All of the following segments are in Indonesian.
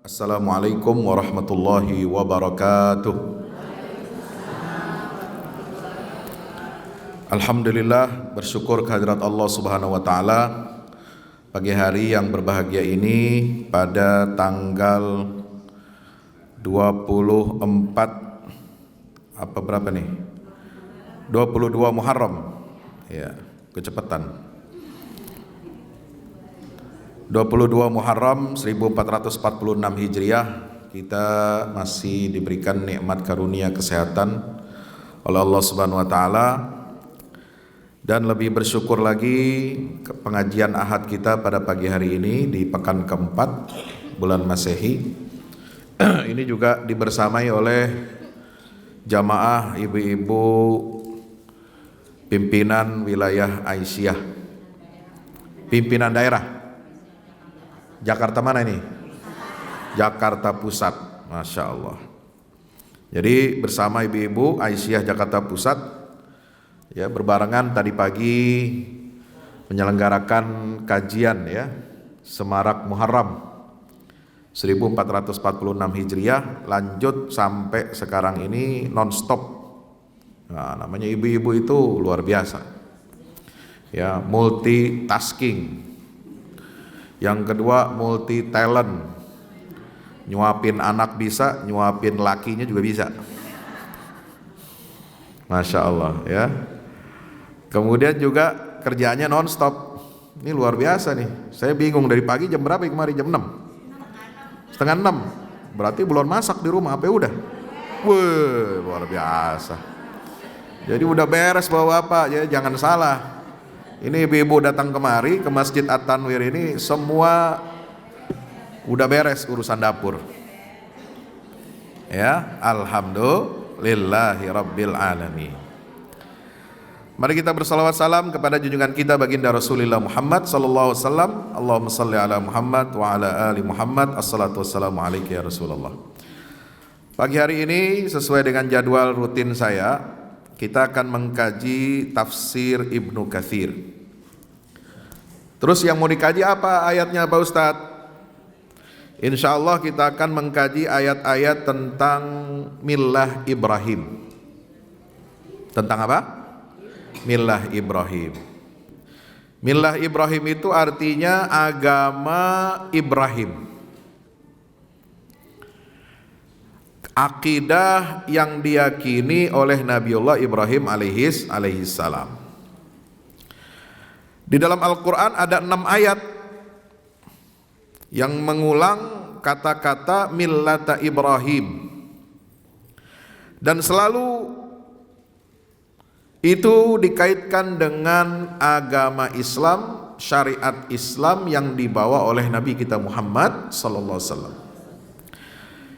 Assalamualaikum warahmatullahi wabarakatuh. Alhamdulillah, bersyukur kehadirat Allah Subhanahu wa taala. Pagi hari yang berbahagia ini pada tanggal 24 berapa nih? 22 Muharram. Ya, kecepatan. 22 Muharram 1446 Hijriah, kita masih diberikan nikmat karunia kesehatan oleh Allah Subhanahu wa taala, dan lebih bersyukur lagi ke pengajian Ahad kita pada pagi hari ini di pekan keempat bulan Masehi. Ini juga dibersamai oleh jamaah ibu-ibu pimpinan wilayah Aisyah, pimpinan daerah Jakarta mana ini? Jakarta Pusat, Masya Allah. Jadi bersama ibu-ibu Aisyah Jakarta Pusat, ya, berbarengan tadi pagi menyelenggarakan kajian, ya, Semarak Muharram 1446 Hijriah, lanjut sampai sekarang ini non-stop. Nah, namanya ibu-ibu itu luar biasa, ya, multitasking. Yang kedua multi talent, nyuapin anak bisa, nyuapin lakinya juga bisa. Masya Allah, ya. Kemudian juga kerjaannya non-stop. Ini luar biasa nih. Saya bingung dari pagi jam berapa kemarin? Jam 6, setengah 6. Berarti belum masak di rumah, apa udah? Wah, luar biasa. Jadi udah beres bapak-bapak, ya, jangan salah. Ini ibu-ibu datang kemari ke Masjid At-Tanwir ini semua udah beres urusan dapur. Ya, alhamdulillahi rabbil alamin. Mari kita bersalawat salam kepada junjungan kita baginda Rasulullah Muhammad sallallahu alaihi wasallam. Allahumma shalli ala Muhammad wa ala ali Muhammad. Assalatu wassalamu alayka ya Rasulullah. Pagi hari ini sesuai dengan jadwal rutin saya, kita akan mengkaji tafsir Ibnu Katsir. Terus yang mau dikaji apa ayatnya Pak Ustadz? Insya Allah kita akan mengkaji ayat-ayat tentang millah Ibrahim. Tentang apa? Millah Ibrahim. Millah Ibrahim itu artinya agama Ibrahim. Akidah yang diyakini oleh Nabiullah Ibrahim alaihissalam. Di dalam Al-Quran ada 6 ayat yang mengulang kata-kata millata Ibrahim, dan selalu itu dikaitkan dengan agama Islam, syariat Islam yang dibawa oleh Nabi kita Muhammad sallallahu alaihi wasallam.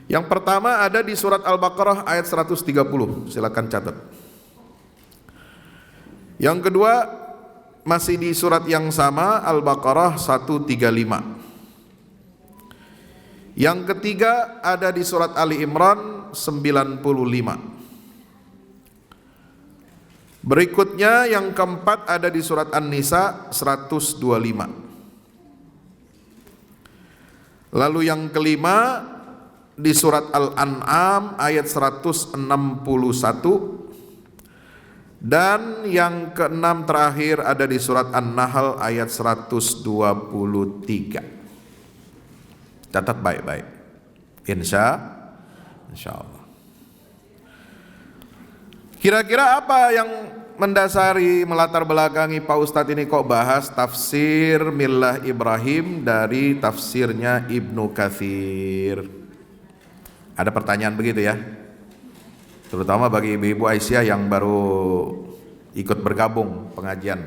Yang pertama ada di surat Al-Baqarah ayat 130, silakan catat. Yang kedua masih di surat yang sama, Al-Baqarah 135. Yang ketiga ada di surat Ali Imran 95. Berikutnya yang keempat ada di surat An-Nisa 125. Lalu yang kelima di surat Al-An'am ayat 161, dan yang keenam terakhir ada di surat An-Nahl ayat 123. Catat baik-baik. Insya Allah. Kira-kira apa yang mendasari, melatar belakangi Pak Ustadz ini kok bahas tafsir millah Ibrahim dari tafsirnya Ibnu Katsir? Ada pertanyaan begitu ya, terutama bagi ibu-ibu Aisyah yang baru ikut bergabung pengajian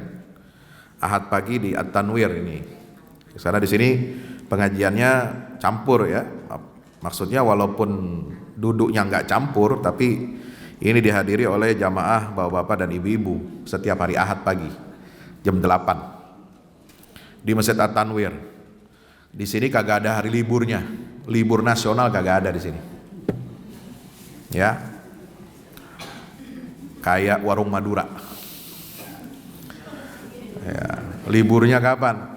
Ahad pagi di At-Tanwir ini. Karena di sini pengajiannya campur, ya, maksudnya walaupun duduknya nggak campur, tapi ini dihadiri oleh jamaah bapak-bapak dan ibu-ibu setiap hari Ahad pagi jam 8 di Masjid At-Tanwir. Di sini kagak ada hari liburnya, libur nasional kagak ada di sini. Ya, kayak warung Madura. Ya, liburnya kapan?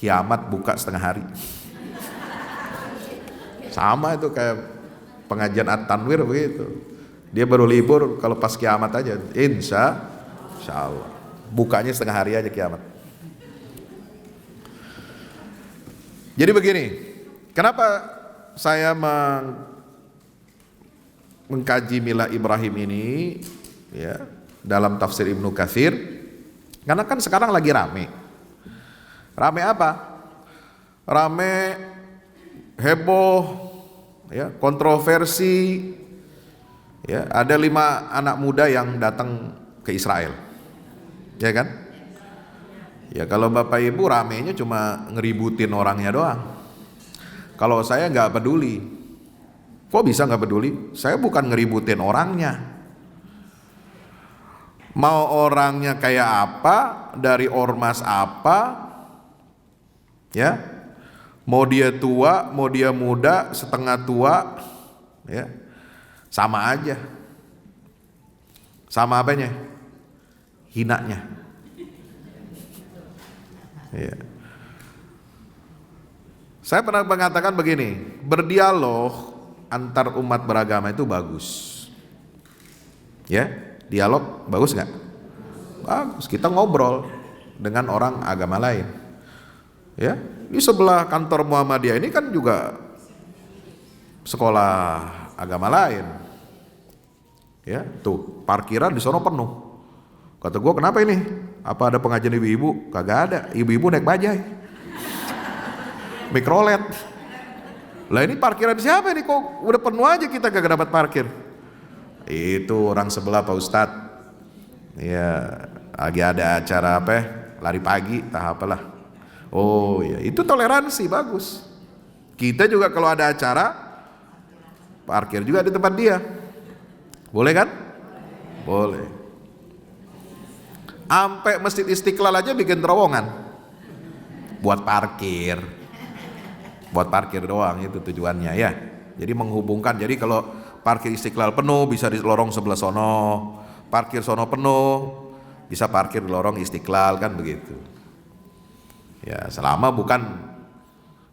Kiamat buka setengah hari. Sama itu kayak pengajian At-Tanwir begitu. Dia baru libur kalau pas kiamat aja, insya Allah. Bukanya setengah hari aja kiamat. Jadi begini, kenapa saya mengkaji Milah Ibrahim ini ya dalam tafsir Ibnu Katsir? Karena kan sekarang lagi rame. Rame apa? Rame heboh, ya, kontroversi. Ya, ada 5 anak muda yang datang ke Israel, ya kan? Ya kalau Bapak Ibu ramenya cuma ngeributin orangnya doang. Kalau saya nggak peduli. Kok bisa nggak peduli? Saya bukan ngeributin orangnya. Mau orangnya kayak apa, dari ormas apa, ya? Mau dia tua, mau dia muda, setengah tua, ya. Sama aja. Sama apanya? Hinanya. Ya. Saya pernah mengatakan begini, berdialog antar umat beragama itu bagus. Ya, dialog bagus nggak? Bagus. Kita ngobrol dengan orang agama lain. Ya, di sebelah kantor Muhammadiyah ini kan juga sekolah agama lain. Ya, tuh parkiran di sono penuh. Kata gue, kenapa ini? Apa ada pengajian ibu-ibu? Kagak ada. Ibu-ibu naik bajai, mikrolet. Lah ini parkiran siapa ini? Kok udah penuh aja kita kagak dapat parkir? Itu orang sebelah Pak Ustadz. Ya, lagi ada acara apa? Lari pagi, tahap apalah. Oh ya, itu toleransi bagus. Kita juga kalau ada acara parkir juga di tempat dia. Boleh kan? Boleh. Sampai Masjid Istiqlal aja bikin terowongan buat parkir. Buat parkir doang itu tujuannya ya. Jadi menghubungkan. Jadi kalau parkir Istiqlal penuh bisa di lorong sebelah sono. Parkir sono penuh bisa parkir di lorong Istiqlal, kan begitu. Ya, selama bukan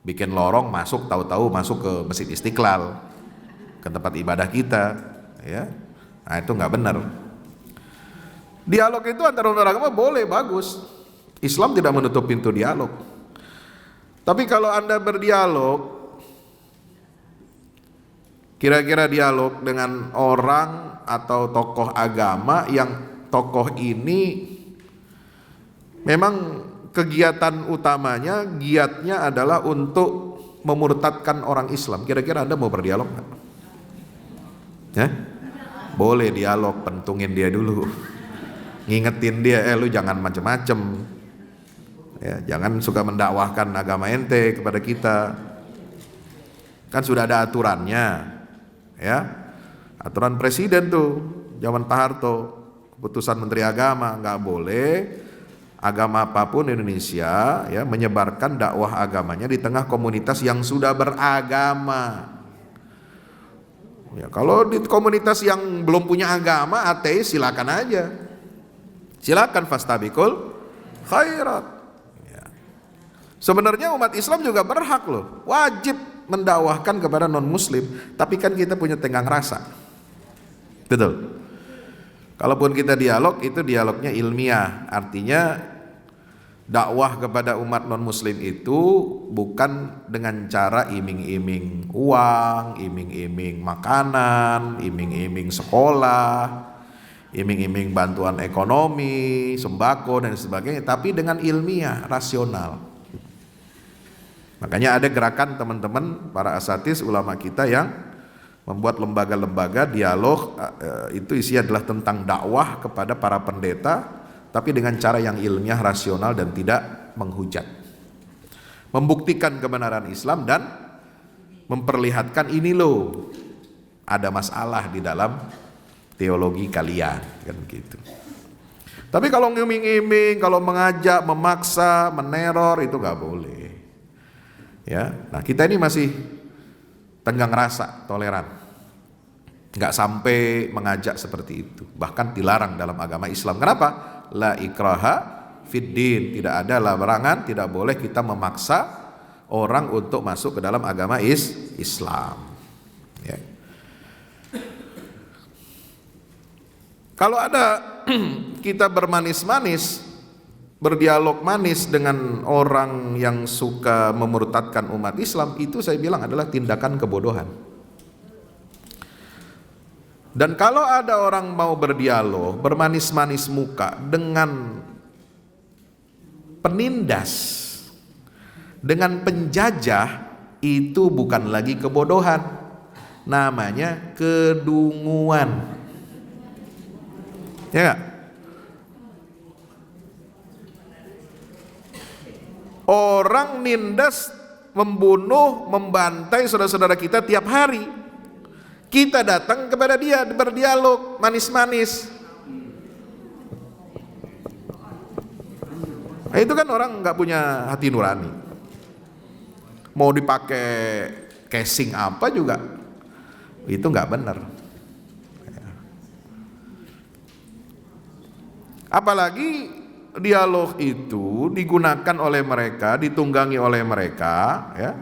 bikin lorong masuk tahu-tahu masuk ke Masjid Istiqlal, ke tempat ibadah kita, ya. Nah, itu nggak benar. Dialog itu antara umat agama boleh, bagus. Islam tidak menutup pintu dialog. Tapi kalau Anda berdialog, kira-kira dialog dengan orang atau tokoh agama yang tokoh ini memang kegiatan utamanya, giatnya adalah untuk memurtadkan orang Islam. Kira-kira Anda mau berdialog nggak? Ya? Boleh dialog, pentungin dia dulu, ngingetin dia, lu jangan macem-macem, ya, jangan suka mendakwahkan agama ente kepada kita. Kan sudah ada aturannya, ya, aturan presiden tuh, zaman Pak Harto, keputusan Menteri Agama, nggak boleh agama apapun di Indonesia ya menyebarkan dakwah agamanya di tengah komunitas yang sudah beragama. Ya, kalau di komunitas yang belum punya agama, ateis, silakan aja. Silakan fastabikul khairat. Ya. Sebenarnya umat Islam juga berhak loh, wajib mendakwahkan kepada non muslim, tapi kan kita punya tenggang rasa. Betul. Kalaupun kita dialog, itu dialognya ilmiah, artinya dakwah kepada umat non muslim itu bukan dengan cara iming-iming uang, iming-iming makanan, iming-iming sekolah, iming-iming bantuan ekonomi, sembako dan sebagainya, tapi dengan ilmiah, rasional. Makanya ada gerakan teman-teman para asatidz ulama kita yang membuat lembaga-lembaga dialog, itu isinya adalah tentang dakwah kepada para pendeta, tapi dengan cara yang ilmiah, rasional dan tidak menghujat. Membuktikan kebenaran Islam dan memperlihatkan ini loh, ada masalah di dalam teologi kalian, kan begitu. Tapi kalau ngiming-iming, kalau mengajak, memaksa, meneror, itu nggak boleh. Ya, nah kita ini masih tenggang rasa, toleran, nggak sampai mengajak seperti itu. Bahkan dilarang dalam agama Islam. Kenapa? La ikraha fid din, tidak ada larangan, tidak boleh kita memaksa orang untuk masuk ke dalam agama Islam. Ya. Kalau ada kita bermanis-manis, berdialog manis dengan orang yang suka memurtadkan umat Islam, itu saya bilang adalah tindakan kebodohan. Dan kalau ada orang mau berdialog, bermanis-manis muka dengan penindas, dengan penjajah, itu bukan lagi kebodohan, namanya kedunguan. Ya gak? Orang nindas, membunuh, membantai saudara-saudara kita tiap hari. Kita datang kepada dia berdialog manis-manis. Nah, itu kan orang nggak punya hati nurani. Mau dipakai casing apa juga, itu nggak benar. Apalagi dialog itu digunakan oleh mereka, ditunggangi oleh mereka, ya.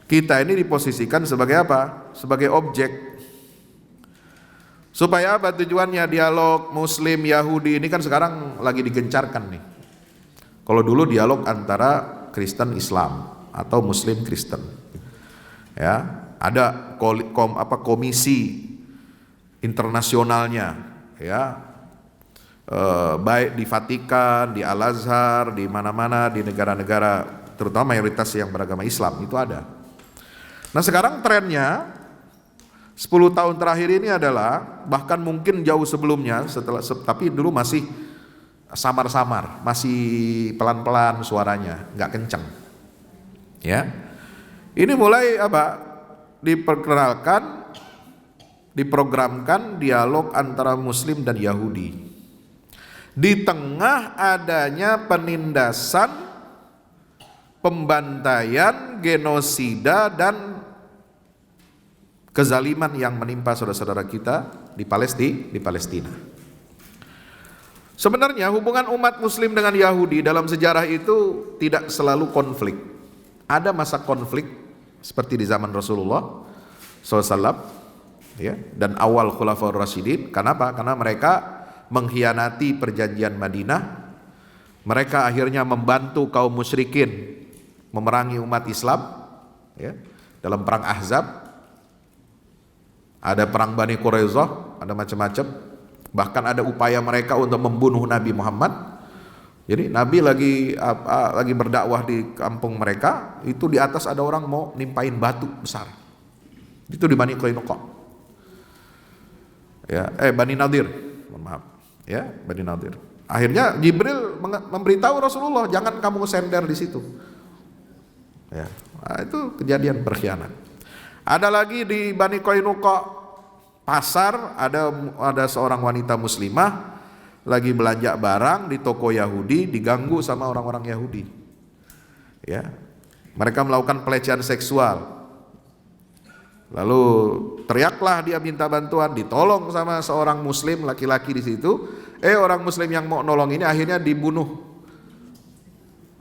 Kita ini diposisikan sebagai apa? Sebagai objek. Supaya apa tujuannya? Dialog Muslim Yahudi ini kan sekarang lagi digencarkan nih. Kalau dulu dialog antara Kristen Islam atau Muslim Kristen, ya, ada komisi internasionalnya, ya. Baik di Vatikan, di Al-Azhar, di mana-mana, di negara-negara terutama mayoritas yang beragama Islam itu ada. Nah sekarang trennya 10 tahun terakhir ini adalah, bahkan mungkin jauh sebelumnya, tapi dulu masih samar-samar, masih pelan-pelan suaranya, nggak kencang. Ya, ini mulai apa? Diperkenalkan, diprogramkan dialog antara Muslim dan Yahudi. Di tengah adanya penindasan, pembantaian, genosida dan kezaliman yang menimpa saudara-saudara kita di Palestina. Sebenarnya hubungan umat Muslim dengan Yahudi dalam sejarah itu tidak selalu konflik. Ada masa konflik seperti di zaman Rasulullah SAW, ya, dan awal Khulafaur Rasyidin. Kenapa? Karena mereka mengkhianati perjanjian Madinah. Mereka akhirnya membantu kaum musyrikin memerangi umat Islam, ya, dalam perang Ahzab. Ada perang Bani Quraisyah, ada macam-macam. Bahkan ada upaya mereka untuk membunuh Nabi Muhammad. Jadi Nabi lagi berdakwah di kampung mereka, itu di atas ada orang mau nimpain batu besar. Itu di Bani Qainuqa. Ya, Bani Nadir, mohon maaf. Ya, Bani Nadir. Akhirnya Jibril memberitahu Rasulullah, jangan kamu sender di situ. Ya, itu kejadian berkhianat. Ada lagi di Bani Qainuqa pasar, ada seorang wanita muslimah lagi belanja barang di toko Yahudi, diganggu sama orang-orang Yahudi. Ya, mereka melakukan pelecehan seksual. Lalu teriaklah, dia minta bantuan, ditolong sama seorang Muslim laki-laki di situ. Orang Muslim yang mau nolong ini akhirnya dibunuh,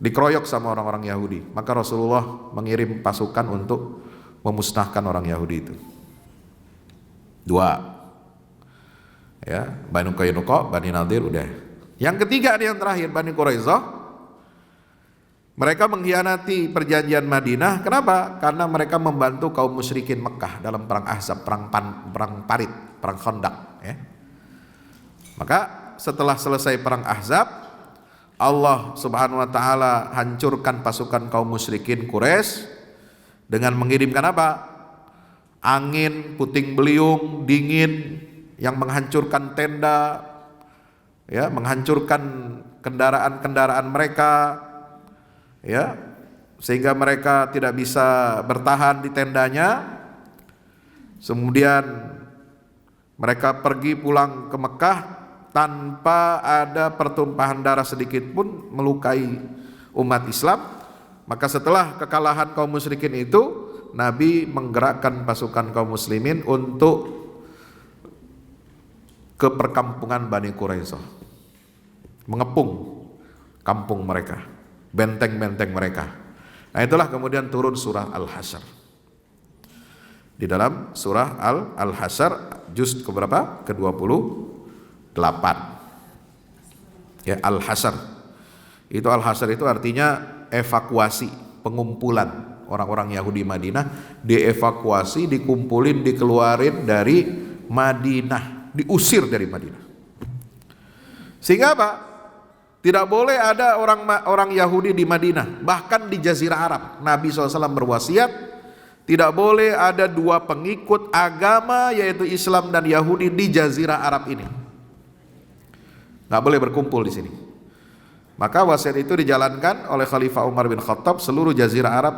dikeroyok sama orang-orang Yahudi. Maka Rasulullah mengirim pasukan untuk memusnahkan orang Yahudi itu. 2, ya, Bani Qainuqa, Bani Nadir udah. Yang ketiga yang terakhir Bani Quraisyah. Mereka mengkhianati perjanjian Madinah. Kenapa? Karena mereka membantu kaum musyrikin Mekah dalam perang Ahzab, perang Parit, perang Khandaq, ya. Maka setelah selesai perang Ahzab, Allah Subhanahu wa taala hancurkan pasukan kaum musyrikin Quraisy dengan mengirimkan apa? Angin puting beliung dingin yang menghancurkan tenda, ya, menghancurkan kendaraan-kendaraan mereka, ya, sehingga mereka tidak bisa bertahan di tendanya. Kemudian mereka pergi pulang ke Mekah tanpa ada pertumpahan darah sedikit pun melukai umat Islam. Maka setelah kekalahan kaum musyrikin itu, Nabi menggerakkan pasukan kaum muslimin untuk ke perkampungan Bani Quraisyah, mengepung kampung mereka, benteng-benteng mereka. Nah, itulah kemudian turun surah Al-Hasyr. Di dalam surah Al-Hasyr juz keberapa? Ke-28. Ya, Al-Hasyr. Al-Hasyr itu artinya evakuasi, pengumpulan orang-orang Yahudi Madinah, dievakuasi, dikumpulin, dikeluarin dari Madinah, diusir dari Madinah. Sehingga apa? Tidak boleh ada orang Yahudi di Madinah, bahkan di Jazirah Arab. Nabi SAW berwasiat, tidak boleh ada dua pengikut agama yaitu Islam dan Yahudi di Jazirah Arab ini. Nggak boleh berkumpul di sini. Maka wasiat itu dijalankan oleh Khalifah Umar bin Khattab, seluruh Jazirah Arab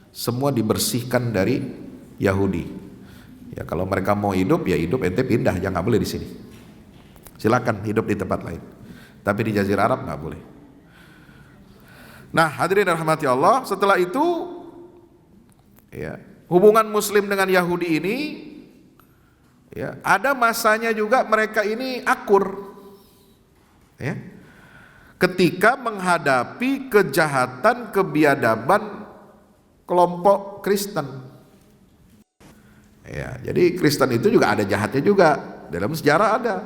semua dibersihkan dari Yahudi. Ya, kalau mereka mau hidup, ya hidup, ente pindah, jangan, nggak boleh di sini. Silakan hidup di tempat lain. Tapi di Jazirah Arab nggak boleh. Nah, hadirin rahmati Allah, setelah itu ya, hubungan Muslim dengan Yahudi ini ya, ada masanya juga mereka ini akur. Ya. Ketika menghadapi kejahatan, kebiadaban kelompok Kristen. Ya, jadi Kristen itu juga ada jahatnya juga. Dalam sejarah ada.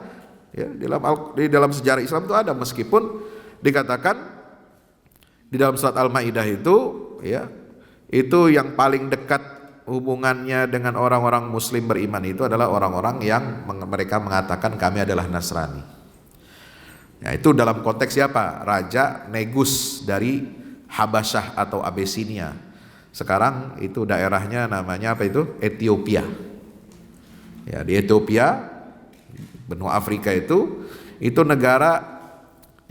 Ya, di dalam sejarah Islam itu ada, meskipun dikatakan di dalam surat Al-Maidah itu ya, itu yang paling dekat hubungannya dengan orang-orang muslim beriman itu adalah orang-orang yang mereka mengatakan kami adalah Nasrani. Ya, itu dalam konteks siapa? Raja Negus dari Habasyah atau Abesinia. Sekarang itu daerahnya namanya apa itu? Ethiopia. Ya, di Ethiopia, benua Afrika itu negara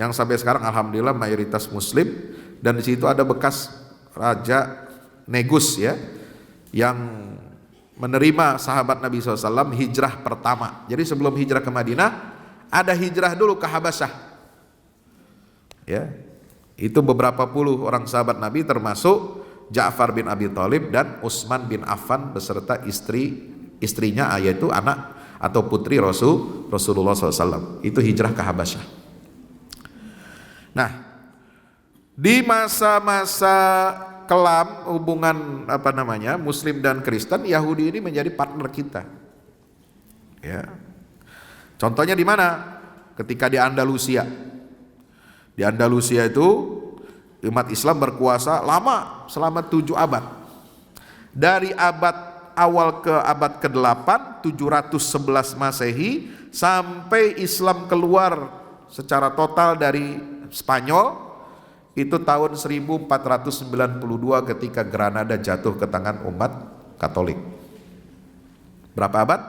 yang sampai sekarang alhamdulillah mayoritas Muslim, dan di situ ada bekas Raja Negus ya, yang menerima sahabat Nabi SAW hijrah pertama. Jadi sebelum hijrah ke Madinah, ada hijrah dulu ke Habasyah. Ya, itu beberapa puluh orang sahabat Nabi termasuk Ja'far bin Abi Thalib dan Utsman bin Affan beserta istrinya, yaitu anak atau putri Rasulullah SAW. Itu hijrah ke Habasyah. Nah, di masa-masa kelam hubungan Muslim dan Kristen, Yahudi ini menjadi partner kita. Ya. Contohnya di mana? Ketika di Andalusia. Di Andalusia itu umat Islam berkuasa lama, selama 7 abad. Dari abad awal ke abad ke-8, 711 Masehi, sampai Islam keluar secara total dari Spanyol, itu tahun 1492 ketika Granada jatuh ke tangan umat Katolik. Berapa abad?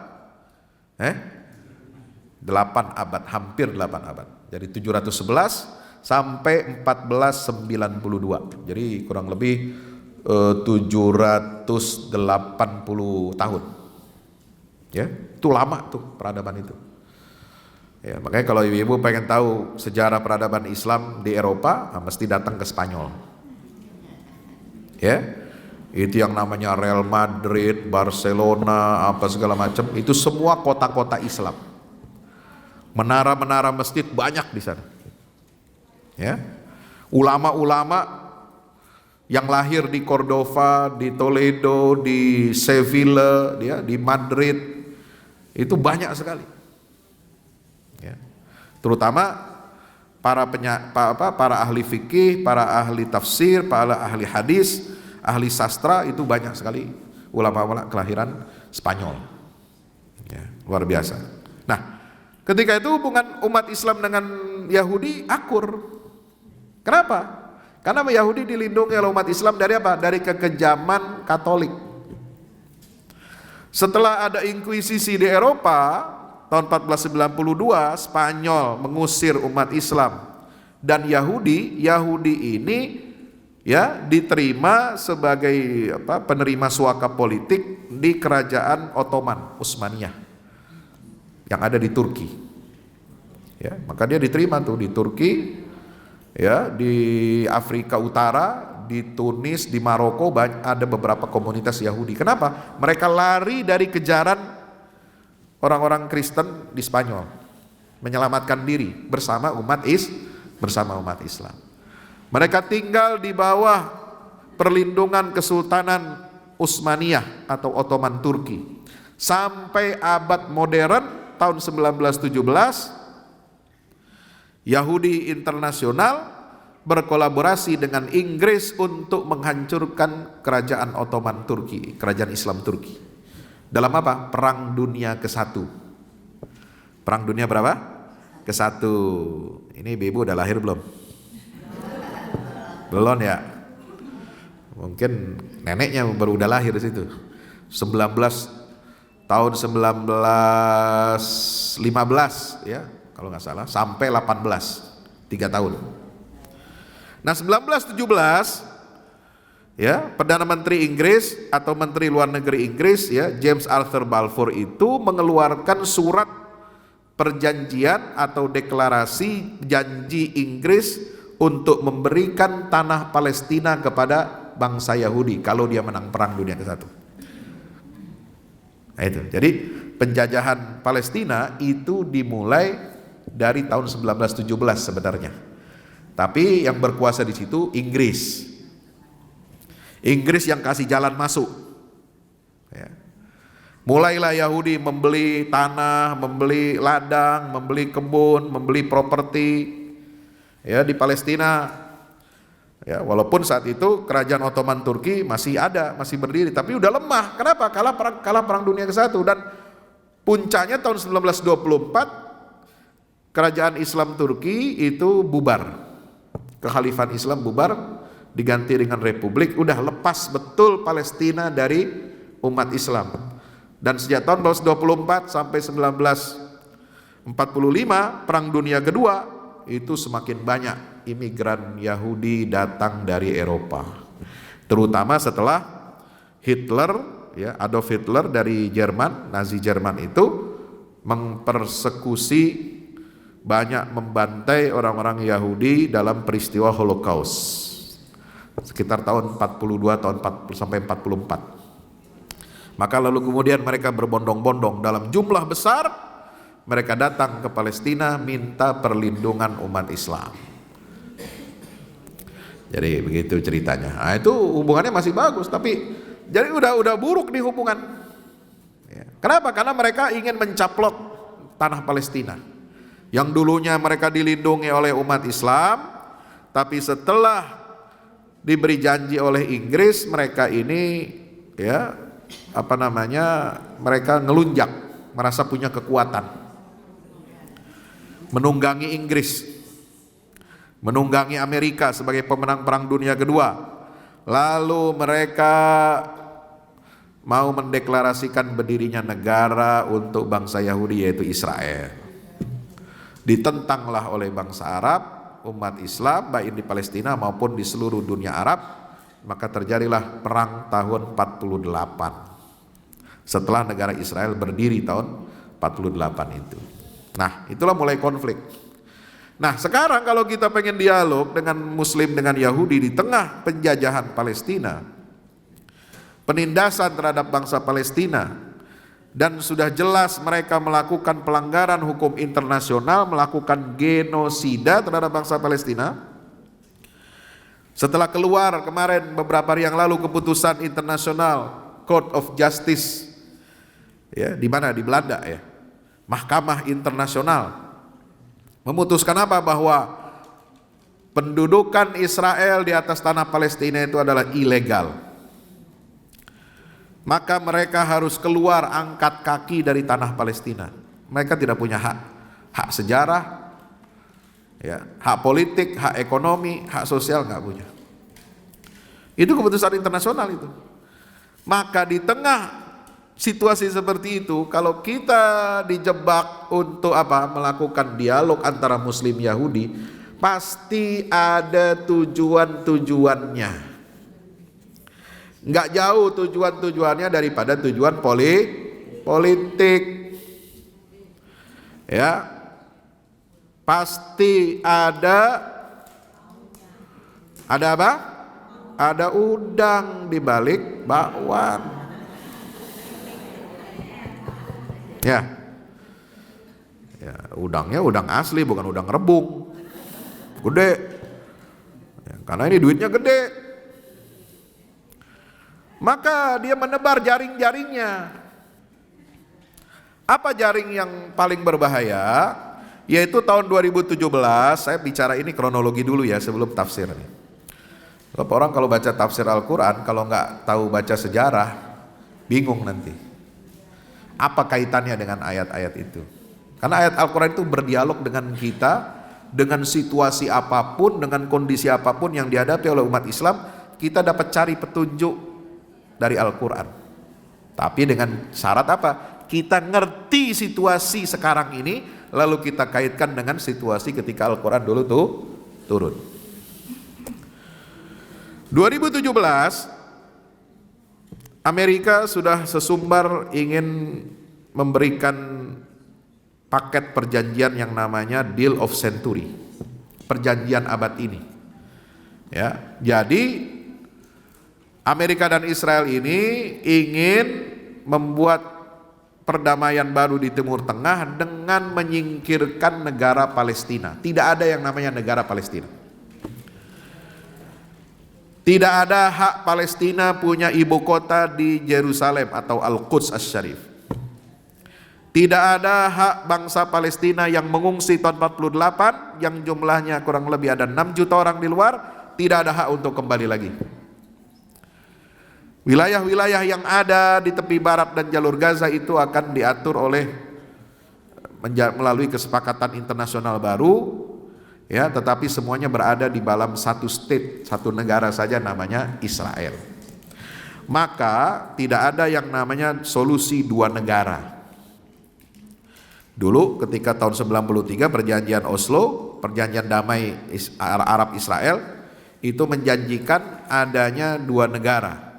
8 abad, hampir 8 abad. Jadi 711 sampai 1492. Jadi kurang lebih 780 tahun. Ya, itu lama tuh peradaban itu. Ya, makanya kalau ibu-ibu pengen tahu sejarah peradaban Islam di Eropa, mesti datang ke Spanyol. Ya, itu yang namanya Real Madrid, Barcelona, apa segala macam, itu semua kota-kota Islam. Menara-menara masjid banyak di sana. Ya, ulama-ulama yang lahir di Cordova, di Toledo, di Sevilla, ya, di Madrid, itu banyak sekali. Ya. Terutama para ahli fikih, para ahli tafsir, para ahli hadis, ahli sastra, itu banyak sekali ulama-ulama kelahiran Spanyol. Ya, luar biasa. Nah, ketika itu hubungan umat Islam dengan Yahudi akur. Kenapa? Karena Yahudi dilindungi oleh umat Islam dari apa? Dari kekejaman Katolik. Setelah ada inkuisisi di Eropa tahun 1492, Spanyol mengusir umat Islam dan Yahudi ini ya diterima sebagai penerima suaka politik di kerajaan Ottoman Utsmaniyah yang ada di Turki. Ya, maka dia diterima tuh di Turki. Ya, di Afrika Utara, di Tunis, di Maroko ada beberapa komunitas Yahudi. Kenapa? Mereka lari dari kejaran orang-orang Kristen di Spanyol, menyelamatkan diri bersama umat Islam. Mereka tinggal di bawah perlindungan Kesultanan Utsmaniyah atau Ottoman Turki. Sampai abad modern tahun 1917, Yahudi internasional berkolaborasi dengan Inggris untuk menghancurkan kerajaan Ottoman Turki, kerajaan Islam Turki. Dalam apa? Perang Dunia ke-1. Perang Dunia berapa? Ke-1. Ini ibu udah lahir belum? Belum ya? Mungkin neneknya baru udah lahir di situ. Tahun 1915 ya, kalau nggak salah, sampai 18, 3 tahun. Nah 1917 ya, Perdana Menteri Inggris atau Menteri Luar Negeri Inggris ya, James Arthur Balfour itu mengeluarkan surat perjanjian atau deklarasi janji Inggris untuk memberikan tanah Palestina kepada bangsa Yahudi kalau dia menang perang dunia ke-1. Nah itu, jadi penjajahan Palestina itu dimulai dari tahun 1917 sebenarnya. Tapi yang berkuasa di situ Inggris. Inggris yang kasih jalan masuk. Ya. Mulailah Yahudi membeli tanah, membeli ladang, membeli kebun, membeli properti ya di Palestina. Ya, walaupun saat itu kerajaan Ottoman Turki masih ada, masih berdiri, tapi udah lemah. Kenapa? Kalah perang dunia ke-1 dan puncaknya tahun 1924 kerajaan Islam Turki itu bubar. Kekhalifan Islam bubar, diganti dengan republik, udah lepas betul Palestina dari umat Islam. Dan sejak tahun 1924 sampai 1945 perang dunia kedua itu semakin banyak imigran Yahudi datang dari Eropa, terutama setelah Hitler ya, Adolf Hitler dari Jerman, Nazi Jerman itu mempersekusi, banyak membantai orang-orang Yahudi dalam peristiwa Holocaust sekitar tahun 42 tahun 40 sampai 44. Maka lalu kemudian mereka berbondong-bondong dalam jumlah besar, mereka datang ke Palestina minta perlindungan umat Islam. Jadi begitu ceritanya. Nah, itu hubungannya masih bagus, tapi jadi udah buruk nih hubungan. Ya. Kenapa? Karena mereka ingin mencaplok tanah Palestina yang dulunya mereka dilindungi oleh umat Islam, tapi setelah diberi janji oleh Inggris, mereka ini ya mereka ngelunjak, merasa punya kekuatan, menunggangi Inggris, menunggangi Amerika sebagai pemenang perang dunia kedua. Lalu mereka mau mendeklarasikan berdirinya negara untuk bangsa Yahudi yaitu Israel. Ditentanglah oleh bangsa Arab, umat Islam baik di Palestina maupun di seluruh dunia Arab. Maka terjadilah perang tahun 48 setelah negara Israel berdiri tahun 48 itu. Nah itulah mulai konflik. Nah sekarang kalau kita pengen dialog dengan Muslim dengan Yahudi di tengah penjajahan Palestina, penindasan terhadap bangsa Palestina, dan sudah jelas mereka melakukan pelanggaran hukum internasional, melakukan genosida terhadap bangsa Palestina. Setelah keluar kemarin beberapa hari yang lalu keputusan internasional Court of Justice ya, di mana? Di Belanda ya, Mahkamah Internasional memutuskan apa? Bahwa pendudukan Israel di atas tanah Palestina itu adalah ilegal. Maka mereka harus keluar, angkat kaki dari tanah Palestina. Mereka tidak punya hak sejarah, ya, hak politik, hak ekonomi, hak sosial nggak punya. Itu keputusan internasional itu. Maka di tengah situasi seperti itu, kalau kita dijebak untuk melakukan dialog antara Muslim Yahudi, pasti ada tujuan-tujuannya. Nggak jauh tujuan-tujuannya daripada tujuan politik. Ya, pasti ada apa? Ada udang di balik bakwan. Ya, udangnya udang asli, bukan udang rebung, gede. Ya, karena ini duitnya gede. Maka dia menebar jaring-jaringnya. Apa jaring yang paling berbahaya? Yaitu tahun 2017, saya bicara ini kronologi dulu ya sebelum tafsir nih. Orang kalau baca tafsir Al-Quran, kalau nggak tahu baca sejarah, bingung nanti. Apa kaitannya dengan ayat-ayat itu? Karena ayat Al-Quran itu berdialog dengan kita, dengan situasi apapun, dengan kondisi apapun yang dihadapi oleh umat Islam, kita dapat cari petunjuk dari Al-Quran. Tapi dengan syarat apa? Kita ngerti situasi sekarang ini, lalu kita kaitkan dengan situasi ketika Al-Quran dulu tuh turun. 2017 Amerika sudah sesumbar ingin memberikan paket perjanjian yang namanya Deal of Century, perjanjian abad ini. Ya, jadi Amerika dan Israel ini ingin membuat perdamaian baru di Timur Tengah dengan menyingkirkan negara Palestina. Tidak ada yang namanya negara Palestina. Tidak ada hak Palestina punya ibu kota di Yerusalem atau Al-Quds Asy-Syarif. Tidak ada hak bangsa Palestina yang mengungsi tahun 48 yang jumlahnya kurang lebih ada 6 juta orang di luar, tidak ada hak untuk kembali lagi. Wilayah-wilayah yang ada di tepi barat dan jalur Gaza itu akan diatur oleh melalui kesepakatan internasional baru, ya, tetapi semuanya berada di dalam satu state, satu negara saja namanya Israel. Maka tidak ada yang namanya solusi dua negara. Dulu ketika tahun 93 perjanjian Oslo, perjanjian damai Arab Israel, itu menjanjikan adanya dua negara,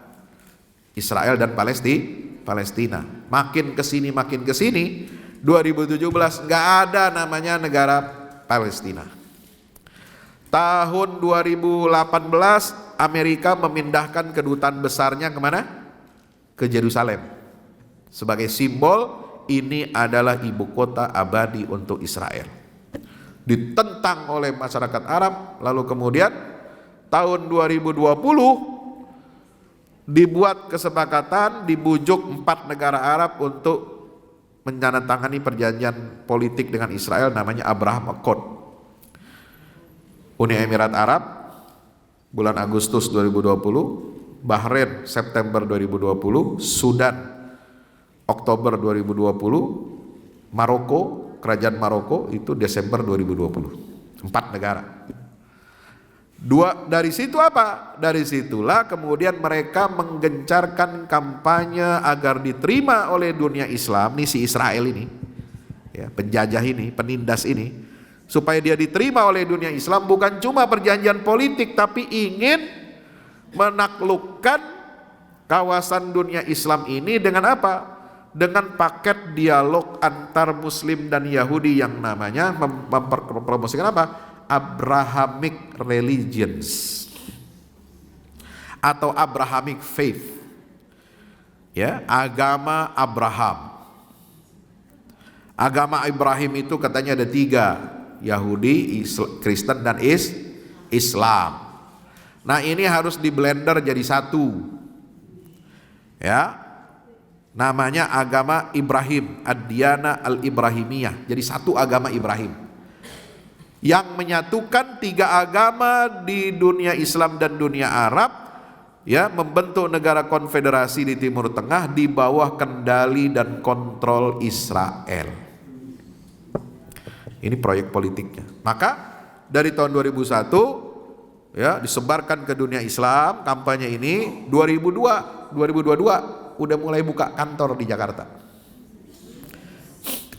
Israel dan Palestina. Makin kesini 2017 nggak ada namanya negara Palestina. Tahun 2018 Amerika memindahkan kedutaan besarnya kemana? Ke Yerusalem. Sebagai simbol ini adalah ibu kota abadi untuk Israel. Ditentang oleh masyarakat Arab, lalu kemudian tahun 2020 dibuat kesepakatan, dibujuk 4 negara Arab untuk menandatangani perjanjian politik dengan Israel namanya Abraham Accord. Uni Emirat Arab bulan Agustus 2020, Bahrain September 2020, Sudan Oktober 2020, Maroko, kerajaan Maroko itu Desember 2020. 4 negara. Dari situ apa? Dari situlah kemudian mereka menggencarkan kampanye agar diterima oleh dunia Islam, nih si Israel ini, ya, penjajah ini, penindas ini, supaya dia diterima oleh dunia Islam, bukan cuma perjanjian politik, tapi ingin menaklukkan kawasan dunia Islam ini dengan apa? Dengan paket dialog antar Muslim dan Yahudi yang namanya mempromosikan apa? Abrahamic religions atau Abrahamic faith, ya, agama Abraham. Agama Ibrahim itu katanya ada 3, Yahudi, Kristen dan Islam. Nah ini harus di blender jadi satu, ya. Namanya agama Ibrahim, Ad-Diyana Al-Ibrahimiyah. Jadi satu agama Ibrahim yang menyatukan 3 agama di dunia Islam dan dunia Arab, ya, membentuk negara konfederasi di Timur Tengah di bawah kendali dan kontrol Israel. Ini proyek politiknya. Maka dari tahun 2001, ya, disebarkan ke dunia Islam kampanye ini. 2022 udah mulai buka kantor di Jakarta.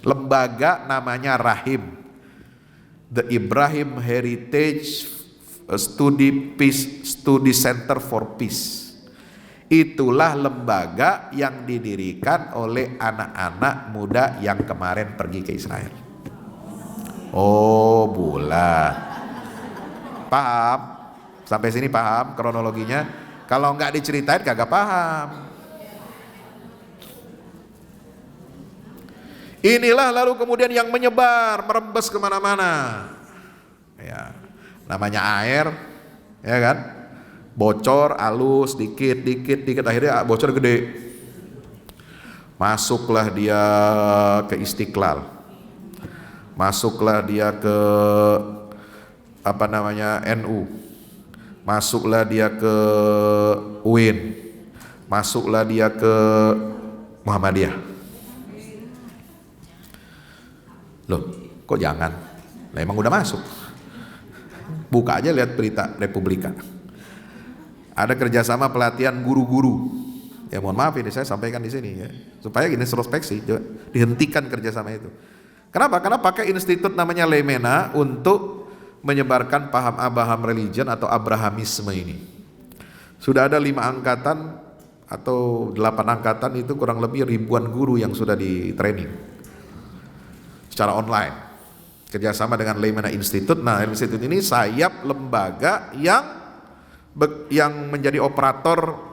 Lembaga namanya Rahim, The Ibrahim Heritage Study Center for Peace. Itulah lembaga yang didirikan oleh anak-anak muda yang kemarin pergi ke Israel. Oh, bulat. Paham? Sampai sini paham kronologinya? Kalau nggak diceritain kagak paham. Inilah lalu kemudian yang menyebar, merembes kemana-mana, ya, namanya air, ya kan, bocor halus dikit akhirnya bocor gede. Masuklah dia ke Istiqlal, masuklah dia ke NU, masuklah dia ke UIN, masuklah dia ke Muhammadiyah. Loh, kok jangan? Nah, emang udah masuk. Buka aja lihat berita Republika. Ada kerjasama pelatihan guru-guru. Ya mohon maaf ini saya sampaikan di sini ya, supaya gini introspeksi, dihentikan kerjasama itu. Kenapa? Karena pakai institut namanya Lemena untuk menyebarkan paham Abraham religion atau Abrahamisme ini. Sudah ada 5 angkatan atau 8 angkatan, itu kurang lebih ribuan guru yang sudah di training secara online, kerjasama dengan Lemena Institute. Nah, institut ini sayap lembaga yang menjadi operator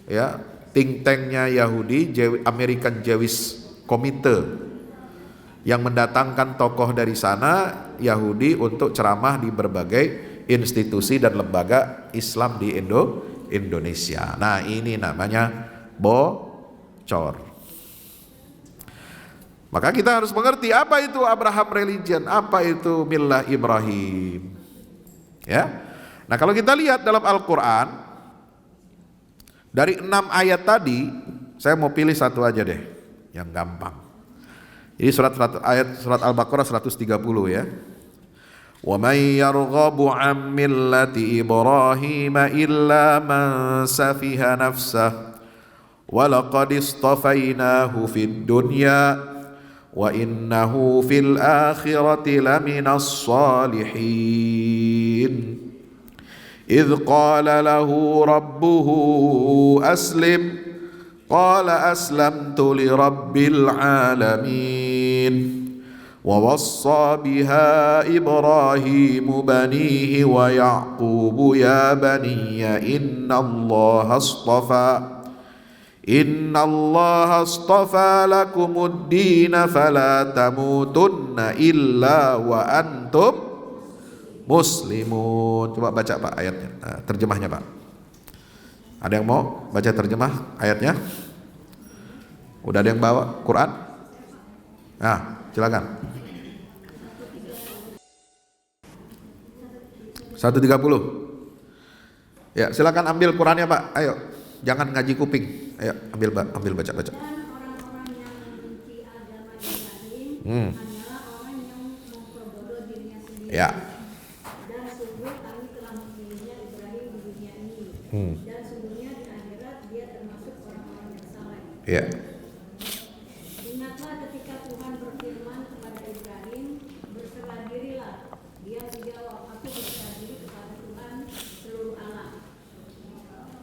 ya think tanknya Yahudi, American Jewish Committee, yang mendatangkan tokoh dari sana Yahudi untuk ceramah di berbagai institusi dan lembaga Islam di Indonesia. Nah, ini namanya bocor. Maka kita harus mengerti apa itu Abraham religion, apa itu millah Ibrahim. Ya. Nah, kalau kita lihat dalam Al-Qur'an dari 6 ayat tadi, saya mau pilih satu aja deh yang gampang. Ini surat Al-Baqarah 130 ya. Wa may yarghabu 'an millati Ibrahim illa man safiha nafsah wa laqad istafainahu fid dunya wa innahu fil akhirati laminas salihin. إذ قال له ربه أسلم قال أسلمت لرب العالمين ووصى بها إبراهيم بنيه ويعقوب يا بني إن الله اصطفى لكم الدين فلا تموتن إلا وأنتم muslimun. Coba baca Pak ayatnya, terjemahnya Pak. Ada yang mau baca terjemah ayatnya? Udah ada yang bawa Quran? Nah, silakan. 130. Ya, silakan ambil Qurannya Pak. Ayo, jangan ngaji kuping. Ayo, ambil baca. Ya. Dan sungguhnya di akhirat dia termasuk orang-orang yang saleh. Ya. Ingatlah ketika Tuhan berfirman kepada Ibrahim, berserah dirilah. Dia menjawab, aku berserah diri kepada Tuhan seluruh alam.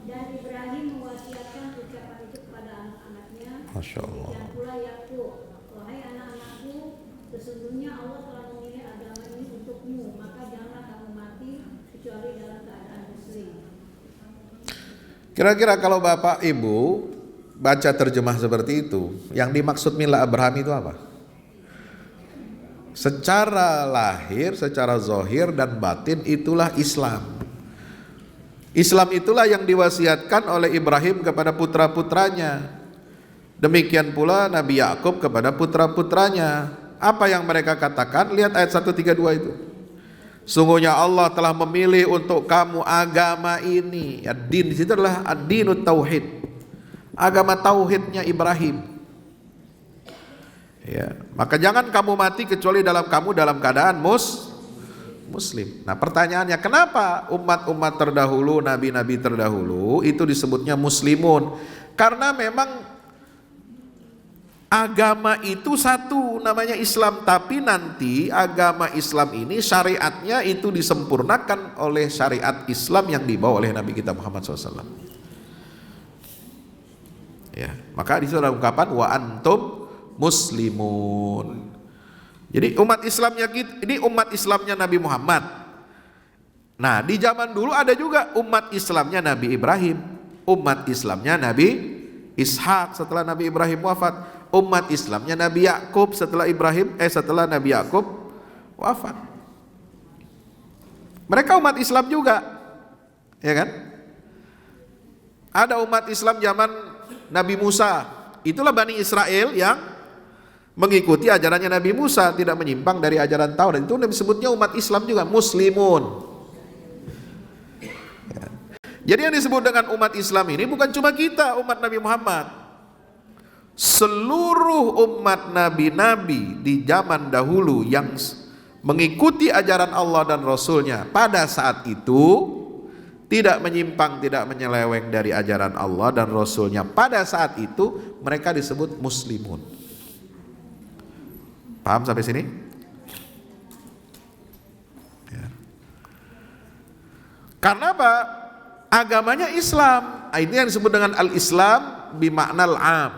Dan Ibrahim mewasiatkan ucapan itu kepada anak-anaknya. Masya Allah. Dan pula Yakub, wahai anak-anakku, sesungguhnya Allah telah memilih agama ini untukmu, maka janganlah kamu mati kecuali dalam keadaan muslim. Kira-kira kalau Bapak Ibu baca terjemah seperti itu, yang dimaksud millah Abraham itu apa? Secara lahir, secara zahir dan batin itulah Islam. Islam itulah yang diwasiatkan oleh Ibrahim kepada putra-putranya. Demikian pula Nabi Yakub kepada putra-putranya. Apa yang mereka katakan? Lihat ayat 132 itu. Sungguhnya Allah telah memilih untuk kamu agama ini. Ad-din di situ adalah ad-dinut tauhid. Agama tauhidnya Ibrahim. Ya, maka jangan kamu mati kecuali kamu dalam keadaan muslim. Nah, pertanyaannya, kenapa umat-umat terdahulu, nabi-nabi terdahulu itu disebutnya muslimun? Karena memang agama itu satu, namanya Islam, tapi nanti agama Islam ini syariatnya itu disempurnakan oleh syariat Islam yang dibawa oleh Nabi kita Muhammad SAW. Ya, maka di situ ada ungkapan wa antum muslimun. Jadi umat Islamnya ini umat Islamnya Nabi Muhammad. Nah, di zaman dulu ada juga umat Islamnya Nabi Ibrahim, umat Islamnya Nabi Ishak setelah Nabi Ibrahim wafat, umat Islamnya Nabi Yakub setelah Nabi Yakub wafat. Mereka umat Islam juga, ya kan? Ada umat Islam zaman Nabi Musa, itulah Bani Israel yang mengikuti ajarannya Nabi Musa, tidak menyimpang dari ajaran Taurat. Itu disebutnya umat Islam juga, muslimun. Ya. Jadi yang disebut dengan umat Islam ini bukan cuma kita, umat Nabi Muhammad. Seluruh umat nabi-nabi di zaman dahulu yang mengikuti ajaran Allah dan Rasulnya pada saat itu tidak menyimpang, tidak menyeleweng dari ajaran Allah dan Rasulnya. Pada saat itu mereka disebut muslimun. Paham sampai sini? Ya. Karena apa? Agamanya Islam. Ini yang disebut dengan al-Islam bimaknal am.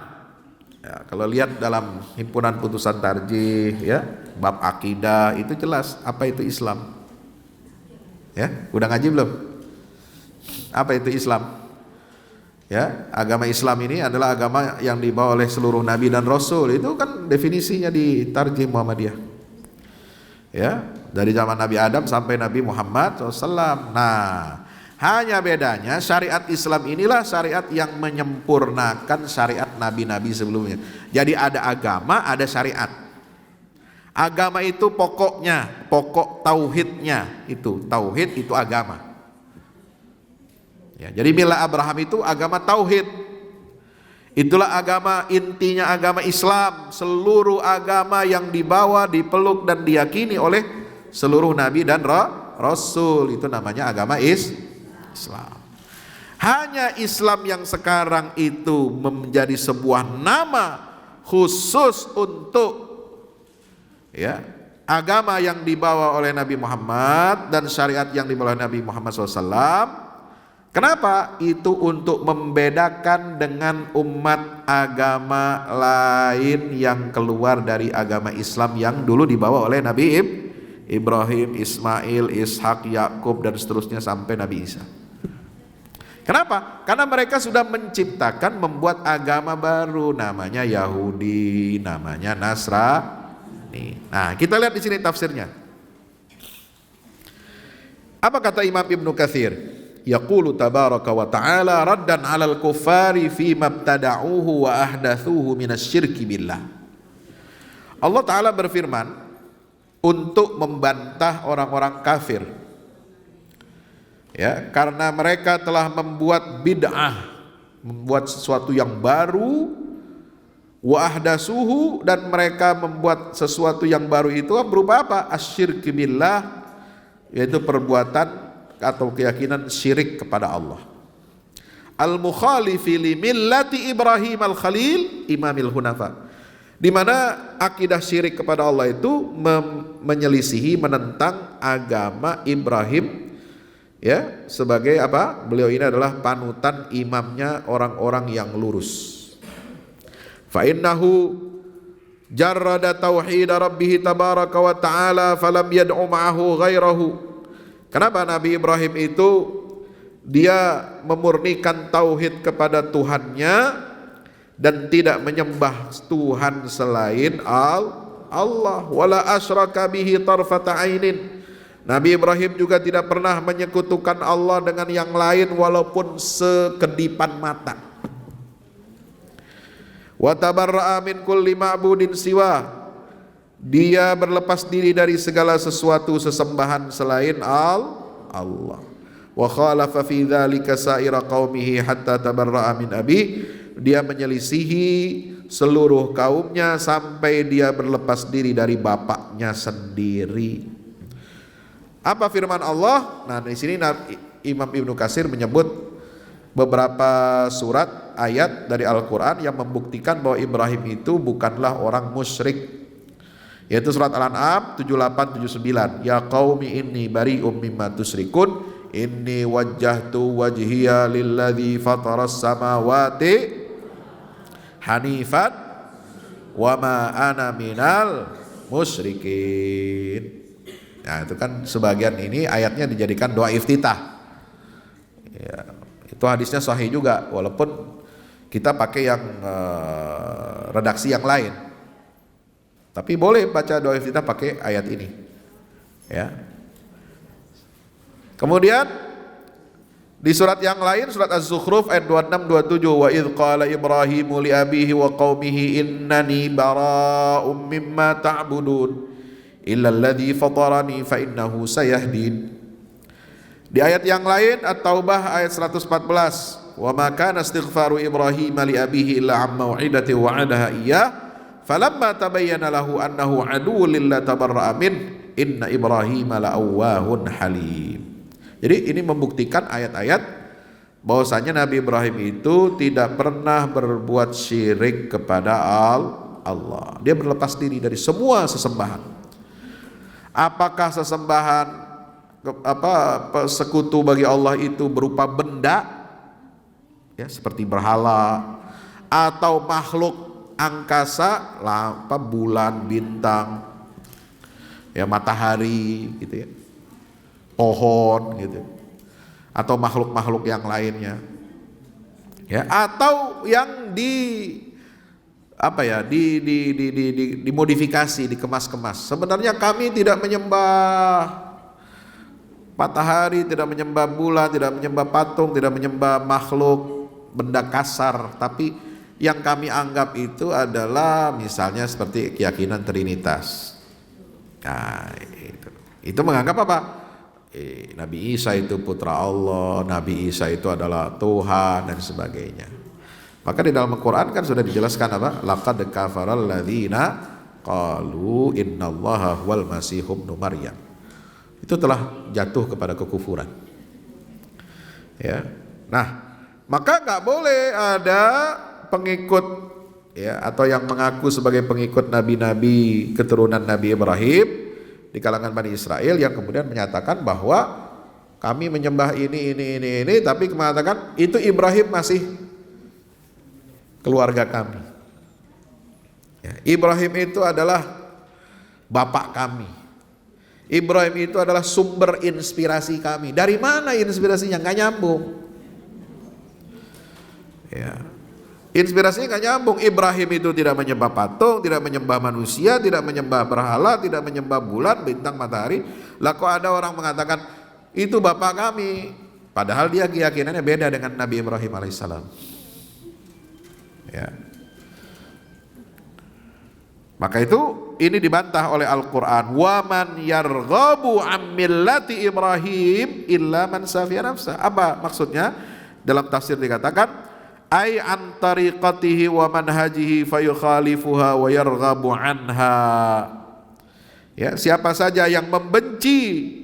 Ya, kalau lihat dalam himpunan putusan tarjih, ya, bab akidah itu jelas apa itu Islam. Ya, udah ngaji belum? Apa itu Islam? Ya, agama Islam ini adalah agama yang dibawa oleh seluruh nabi dan rasul. Itu kan definisinya di Tarjih Muhammadiyah. Ya, dari zaman Nabi Adam sampai Nabi Muhammad SAW. Nah, hanya bedanya syariat Islam inilah syariat yang menyempurnakan syariat nabi-nabi sebelumnya. Jadi ada agama, ada syariat. Agama itu pokoknya, pokok tauhidnya itu. Tauhid itu agama. Ya, jadi Millah Abraham itu agama tauhid. Itulah agama, intinya agama Islam. Seluruh agama yang dibawa, dipeluk dan diyakini oleh seluruh nabi dan rasul, itu namanya agama Islam. Hanya Islam yang sekarang itu menjadi sebuah nama khusus untuk, ya, agama yang dibawa oleh Nabi Muhammad dan syariat yang dibawa oleh Nabi Muhammad SAW. Kenapa? Itu untuk membedakan dengan umat agama lain yang keluar dari agama Islam yang dulu dibawa oleh Nabi Ibrahim, Ismail, Ishak, Yakub dan seterusnya sampai Nabi Isa. Kenapa? Karena mereka sudah menciptakan, membuat agama baru, namanya Yahudi, namanya Nasrani. Nah, kita lihat di sini tafsirnya. Apa kata Imam Ibnu Katsir? Yaqulu tabaraka wa ta'ala raddan 'alal kuffari fi mabtada'uhu wa ahdatsuhu minasyirki billah. Allah Ta'ala berfirman untuk membantah orang-orang kafir, ya, karena mereka telah membuat bid'ah, membuat sesuatu yang baru, wa ahdatsuhu, dan mereka membuat sesuatu yang baru itu berupa apa? Asyirki billah, yaitu perbuatan atau keyakinan syirik kepada Allah. Al-mukhalifi li millati Ibrahim al-Khalil imamil hunafa, di mana akidah syirik kepada Allah itu menyelisihi, menentang agama Ibrahim, ya, sebagai apa? Beliau ini adalah panutan, imamnya orang-orang yang lurus. Fa innahu jarrada tauhid rabbih tabaraka wa ta'ala falam yad'u ma'ahu ghairahu. Kenapa Nabi Ibrahim itu dia memurnikan tauhid kepada Tuhannya dan tidak menyembah Tuhan selain Allah. Wala asyraka bihi tarfata ainin. Nabi Ibrahim juga tidak pernah menyekutukan Allah dengan yang lain walaupun sekedipan mata. Wa tabarra'a min kulli ma'budin siwa. Dia berlepas diri dari segala sesuatu sesembahan selain Allah. Wa khalafa fi dzalika sa'ira qaumihi hatta tabarra'a min abi. Dia menyelisihi seluruh kaumnya sampai dia berlepas diri dari bapaknya sendiri. Apa firman Allah? Nah, di sini Imam Ibnu Katsir menyebut beberapa surat ayat dari Al-Qur'an yang membuktikan bahwa Ibrahim itu bukanlah orang musyrik. Yaitu surat Al-An'am 78 79. Ya qaumi inni bari'um mimma tusyrikun inni wajjahtu wajhiya lilladzi fataras samawati hanifan wa ma ana minal musyrikin. Nah, itu kan sebagian ini ayatnya dijadikan doa iftitah. Ya, itu hadisnya sahih juga walaupun kita pakai yang redaksi yang lain. Tapi boleh baca doa iftitah pakai ayat ini. Ya. Kemudian Di surat yang lain, surat Az-Zukhruf ayat 26 27, wa idz qala Ibrahimu li abihi wa qaumihi innani bara'um mimma ta'budun illa alladhi fatarani fa innahu sayahdin. Di ayat yang lain At-Taubah ayat 114, wa ma kana istighfaru Ibrahim li abihi illa an mau'idati wa'adaha iyyah falamma tabayyana lahu annahu aduwwun lillahi tabarra'a min inna Ibrahim la'awwahun halim. Jadi ini membuktikan ayat-ayat bahwasanya Nabi Ibrahim itu tidak pernah berbuat syirik kepada Allah. Dia berlepas diri dari semua sesembahan. Apakah sesembahan sekutu bagi Allah itu berupa benda, ya, seperti berhala, atau makhluk angkasa, bulan, bintang, ya, matahari, gitu ya, pohon, gitu, atau makhluk-makhluk yang lainnya, ya, atau yang dimodifikasi, dikemas-kemas. Sebenarnya kami tidak menyembah matahari, tidak menyembah bulan, tidak menyembah patung, tidak menyembah makhluk benda kasar, tapi yang kami anggap itu adalah misalnya seperti keyakinan Trinitas. Nah, itu menganggap apa? Nabi Isa itu putra Allah, Nabi Isa itu adalah Tuhan dan sebagainya. Maka di dalam Al-Quran kan sudah dijelaskan apa? Laqad kafaral ladzina qalu innallaha huwal masih ibnu Maryam. Itu telah jatuh kepada kekufuran. Ya. Nah, maka nggak boleh ada pengikut, ya, atau yang mengaku sebagai pengikut nabi-nabi keturunan Nabi Ibrahim di kalangan Bani Israel yang kemudian menyatakan bahwa kami menyembah ini, tapi mengatakan itu Ibrahim masih keluarga kami. Ya, Ibrahim itu adalah bapak kami. Ibrahim itu adalah sumber inspirasi kami. Dari mana inspirasinya? Nggak nyambung. Ya. Inspirasinya nggak nyambung. Ibrahim itu tidak menyembah patung, tidak menyembah manusia, tidak menyembah berhala, tidak menyembah bulan, bintang, matahari. Lah kok ada orang mengatakan itu bapak kami, padahal dia keyakinannya beda dengan Nabi Ibrahim alaihissalam. Ya. Maka itu ini dibantah oleh Al-Quran. Wa man yarghabu an millati Ibrahim illa man safiya nafsah. Apa maksudnya? Dalam tafsir dikatakan ay an tariqatihi wa manhajihi fayukhalifuha wa yarghabu anha. Ya, siapa saja yang membenci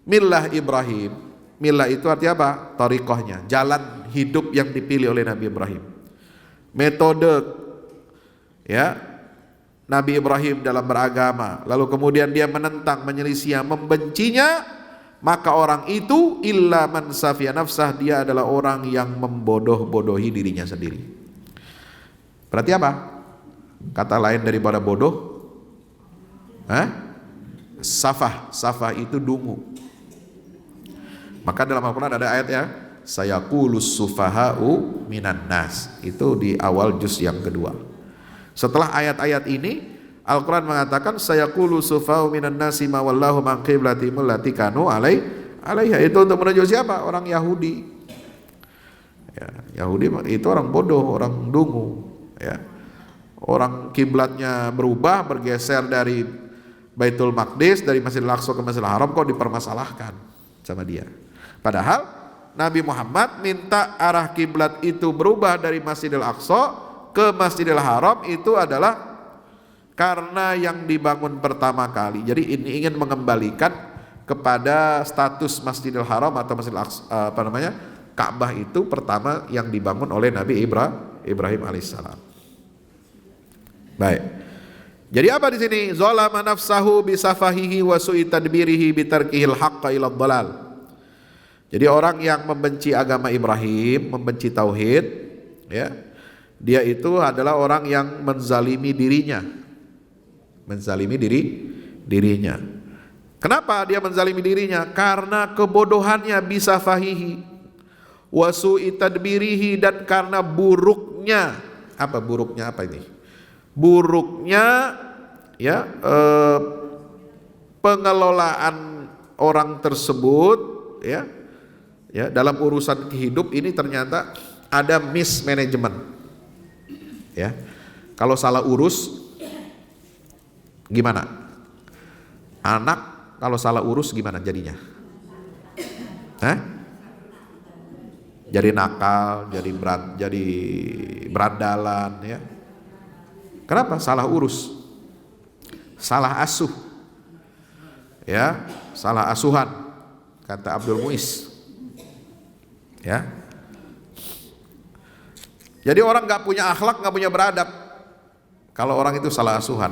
millah Ibrahim. Millah itu artinya apa? Tariqahnya, jalan hidup yang dipilih oleh Nabi Ibrahim. Metode, ya, Nabi Ibrahim dalam beragama, lalu kemudian dia menentang, menyelisih, membencinya, maka orang itu illa man safiya nafsah, dia adalah orang yang membodoh-bodohi dirinya sendiri. Berarti apa? Kata lain daripada bodoh? Safah itu dungu. Maka dalam Al-Quran ada ayat ya, sayaqulus sufaha'u minan nas. Itu di awal juz yang kedua. Setelah ayat-ayat ini, Al-Quran mengatakan sayaqulu sufaha'u minan nasi ma wallahu man qiblatihim allati kanu alaiha. Itu untuk menuju siapa? Orang Yahudi. Ya, Yahudi itu orang bodoh, orang dungu, ya. Orang kiblatnya berubah, bergeser dari Baitul Maqdis, dari Masjidil Aqsa ke Masjidil Haram, kok dipermasalahkan sama dia. Padahal Nabi Muhammad minta arah kiblat itu berubah dari Masjidil Aqsa ke Masjidil Haram itu adalah karena yang dibangun pertama kali. Jadi ini ingin mengembalikan kepada status Masjidil Haram atau Masjidil Aqsa, Ka'bah itu pertama yang dibangun oleh Nabi Ibrahim alaihissalam. Baik. Jadi apa di sini? Zalama nafsahu bisafahihi wa su'i tadbirihi bitarkihil haqqa ila dhalal. Jadi orang yang membenci agama Ibrahim, membenci tauhid, ya, dia itu adalah orang yang menzalimi dirinya. Menzalimi dirinya. Kenapa dia menzalimi dirinya? Karena kebodohannya bisa fahihi wa su'i tadbirihi, dan karena buruknya. Apa buruknya apa ini? Buruknya, ya, pengelolaan orang tersebut, ya, Ya, dalam urusan hidup ini ternyata ada mismanagement. Ya. Kalau salah urus gimana? Anak kalau salah urus gimana jadinya? Jadi nakal, jadi berandalan, ya. Kenapa? Salah urus, salah asuh, ya, salah asuhan, kata Abdul Muiz, ya. Jadi orang nggak punya akhlak, nggak punya beradab, kalau orang itu salah asuhan.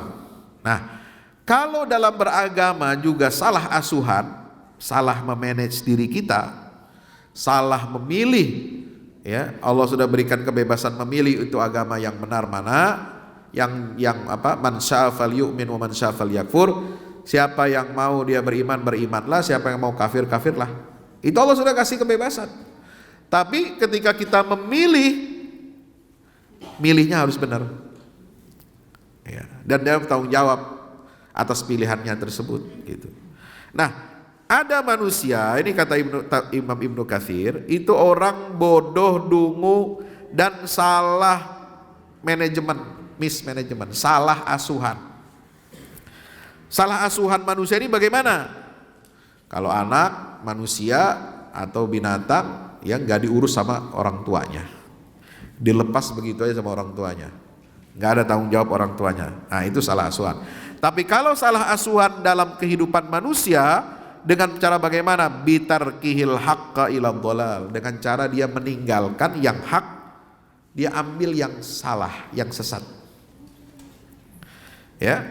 Nah, kalau dalam beragama juga salah asuhan, salah memanage diri kita, salah memilih, ya. Allah sudah berikan kebebasan memilih itu agama yang benar mana, yang man syaa falyu'min wa man syaa falyakfur. Siapa yang mau dia beriman, berimanlah, siapa yang mau kafir, kafirlah. Itu Allah sudah kasih kebebasan. Tapi ketika kita memilih, milihnya harus benar, ya. Dan dia bertanggung jawab atas pilihannya tersebut, gitu. Nah, ada manusia, ini kata Imam Ibnu Katsir, itu orang bodoh, dungu, dan salah manajemen, mismanagement, salah asuhan. Salah asuhan manusia ini bagaimana? Kalau anak manusia atau binatang yang nggak diurus sama orang tuanya, dilepas begitu aja sama orang tuanya, nggak ada tanggung jawab orang tuanya. Nah, itu salah asuhan. Tapi kalau salah asuhan dalam kehidupan manusia, dengan cara bagaimana? Bitarkihil haqqa ila dhalal, dengan cara dia meninggalkan yang hak, dia ambil yang salah, yang sesat. Ya,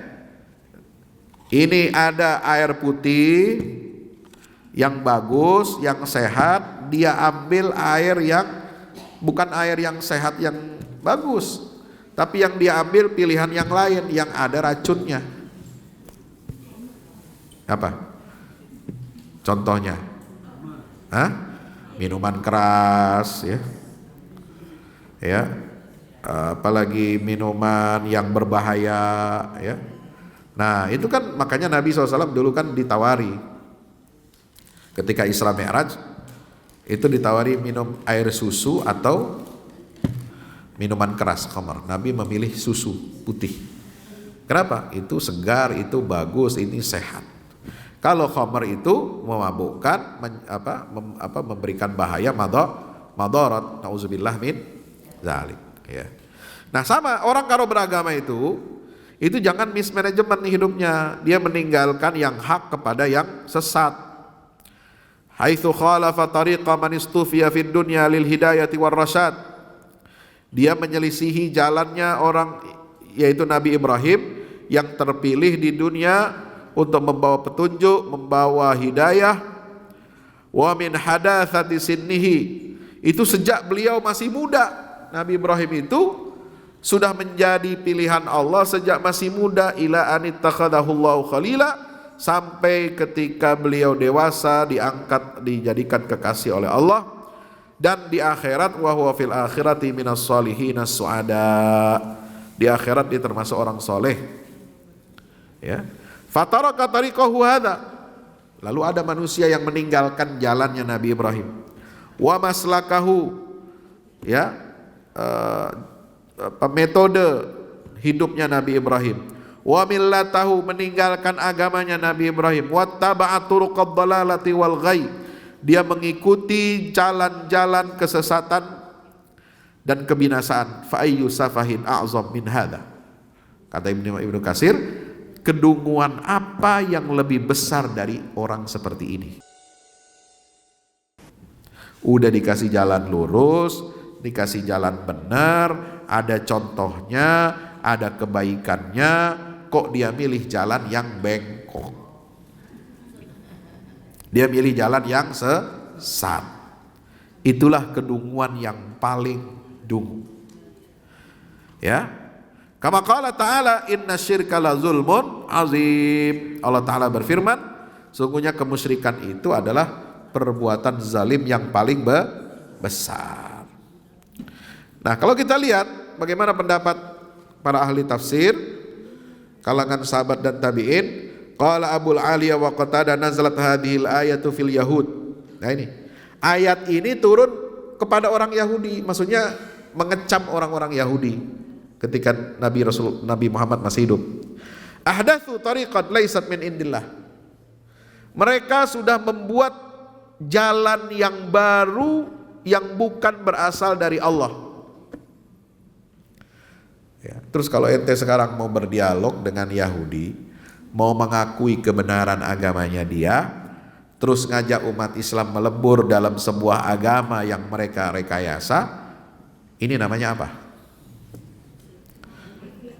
ini ada air putih yang bagus, yang sehat, dia ambil air yang bukan air yang sehat, yang bagus, tapi yang dia ambil pilihan yang lain yang ada racunnya. Apa contohnya? Minuman keras, ya, ya, apalagi minuman yang berbahaya, ya. Nah, itu kan makanya Nabi SAW dulu kan ditawari ketika Isra Mi'raj, itu ditawari minum air susu atau minuman keras, khamar. Nabi memilih susu putih. Kenapa? Itu segar, itu bagus, ini sehat. Kalau khamar itu memabukkan, memberikan bahaya, madarat, nauzubillah min zalik, ya. Nah, sama orang kalau beragama itu jangan mismanagement hidupnya, dia meninggalkan yang hak kepada yang sesat. Haitsu khalafa tariqa man istufiya fid dunya lil hidayati war rasyad, dia menyelisihi jalannya orang, yaitu Nabi Ibrahim yang terpilih di dunia untuk membawa petunjuk, membawa hidayah. Wa min hadatsati sinnihi, itu sejak beliau masih muda. Nabi Ibrahim itu sudah menjadi pilihan Allah sejak masih muda, ila anittakhadahullahu khalila, sampai ketika beliau dewasa diangkat, dijadikan kekasih oleh Allah. Dan di akhirat, wa huwa fil akhirati minas sholihin as-suada, di akhirat dia termasuk orang soleh, ya. Fataraka tariqahu hadza, lalu ada manusia yang meninggalkan jalannya Nabi Ibrahim. Wa maslakahu, ya, metode hidupnya Nabi Ibrahim. Wa millatahu, meninggalkan agamanya Nabi Ibrahim. Wattaba'a turuqad dhalalati wal ghai, dia mengikuti jalan-jalan kesesatan dan kebinasaan. Fa ayyu safahin a'zam min hadza, kata Ibnu Katsir, kedunguan apa yang lebih besar dari orang seperti ini? Udah dikasih jalan lurus, dikasih jalan benar, ada contohnya, ada kebaikannya, kok dia milih jalan yang bengkok, dia milih jalan yang sesat. Itulah kedunguan yang paling dungu, ya. Kama qala ta'ala, inna syirka la zulmun azim. Allah Ta'ala berfirman, sungguhnya kemusyrikan itu adalah perbuatan zalim yang paling besar. Nah, kalau kita lihat bagaimana pendapat para ahli tafsir, kalangan sahabat dan tabi'in, qala Abul Aliya wa Qatadah nazalat hadhil ayatu fil yahud. Nah, ini Ayat ini turun kepada orang Yahudi, maksudnya mengecam orang-orang Yahudi ketika Nabi Muhammad masih hidup. Ahdatsu tariqat laysat min indillah. Mereka sudah membuat jalan yang baru yang bukan berasal dari Allah. Ya, terus kalau ente sekarang mau berdialog dengan Yahudi, mau mengakui kebenaran agamanya dia, terus ngajak umat Islam melebur dalam sebuah agama yang mereka rekayasa, ini namanya apa?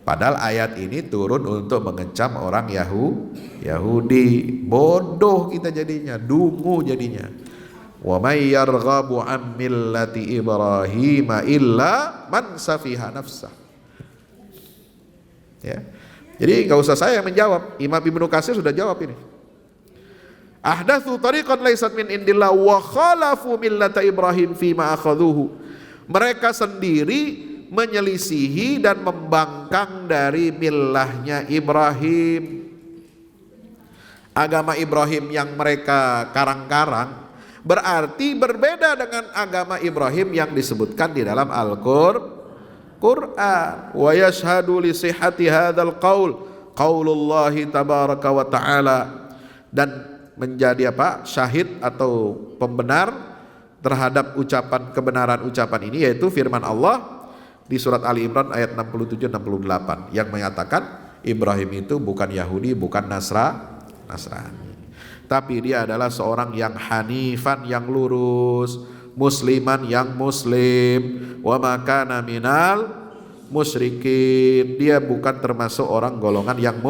Padahal ayat ini turun untuk mengecam orang Yahudi. Bodoh kita jadinya, dungu jadinya. Wa may yarghabu an millati Ibrahim illa man safiha nafsah. Ya. Jadi nggak usah saya yang menjawab, Imam Ibnu Katsir sudah jawab ini. Ahdatsu tariqan laysat min indillah wa khalafu millata Ibrahim fima akhadhuhu. Mereka sendiri menyelisihi dan membangkang dari millahnya Ibrahim. Agama Ibrahim yang mereka karang-karang berarti berbeda dengan agama Ibrahim yang disebutkan di dalam Al-Qur'an. Wa yashhadu li sihhati hadzal qaul qaulullahi tabaraka wa ta'ala, dan menjadi apa? Syahid atau pembenar terhadap kebenaran ucapan ini, yaitu firman Allah di surat Ali Imran ayat 67-68 yang menyatakan Ibrahim itu bukan Yahudi, bukan Nasrani, tapi dia adalah seorang yang hanifan, yang lurus, musliman yang muslim, wa makana minal musyrikin, dia bukan termasuk orang golongan yang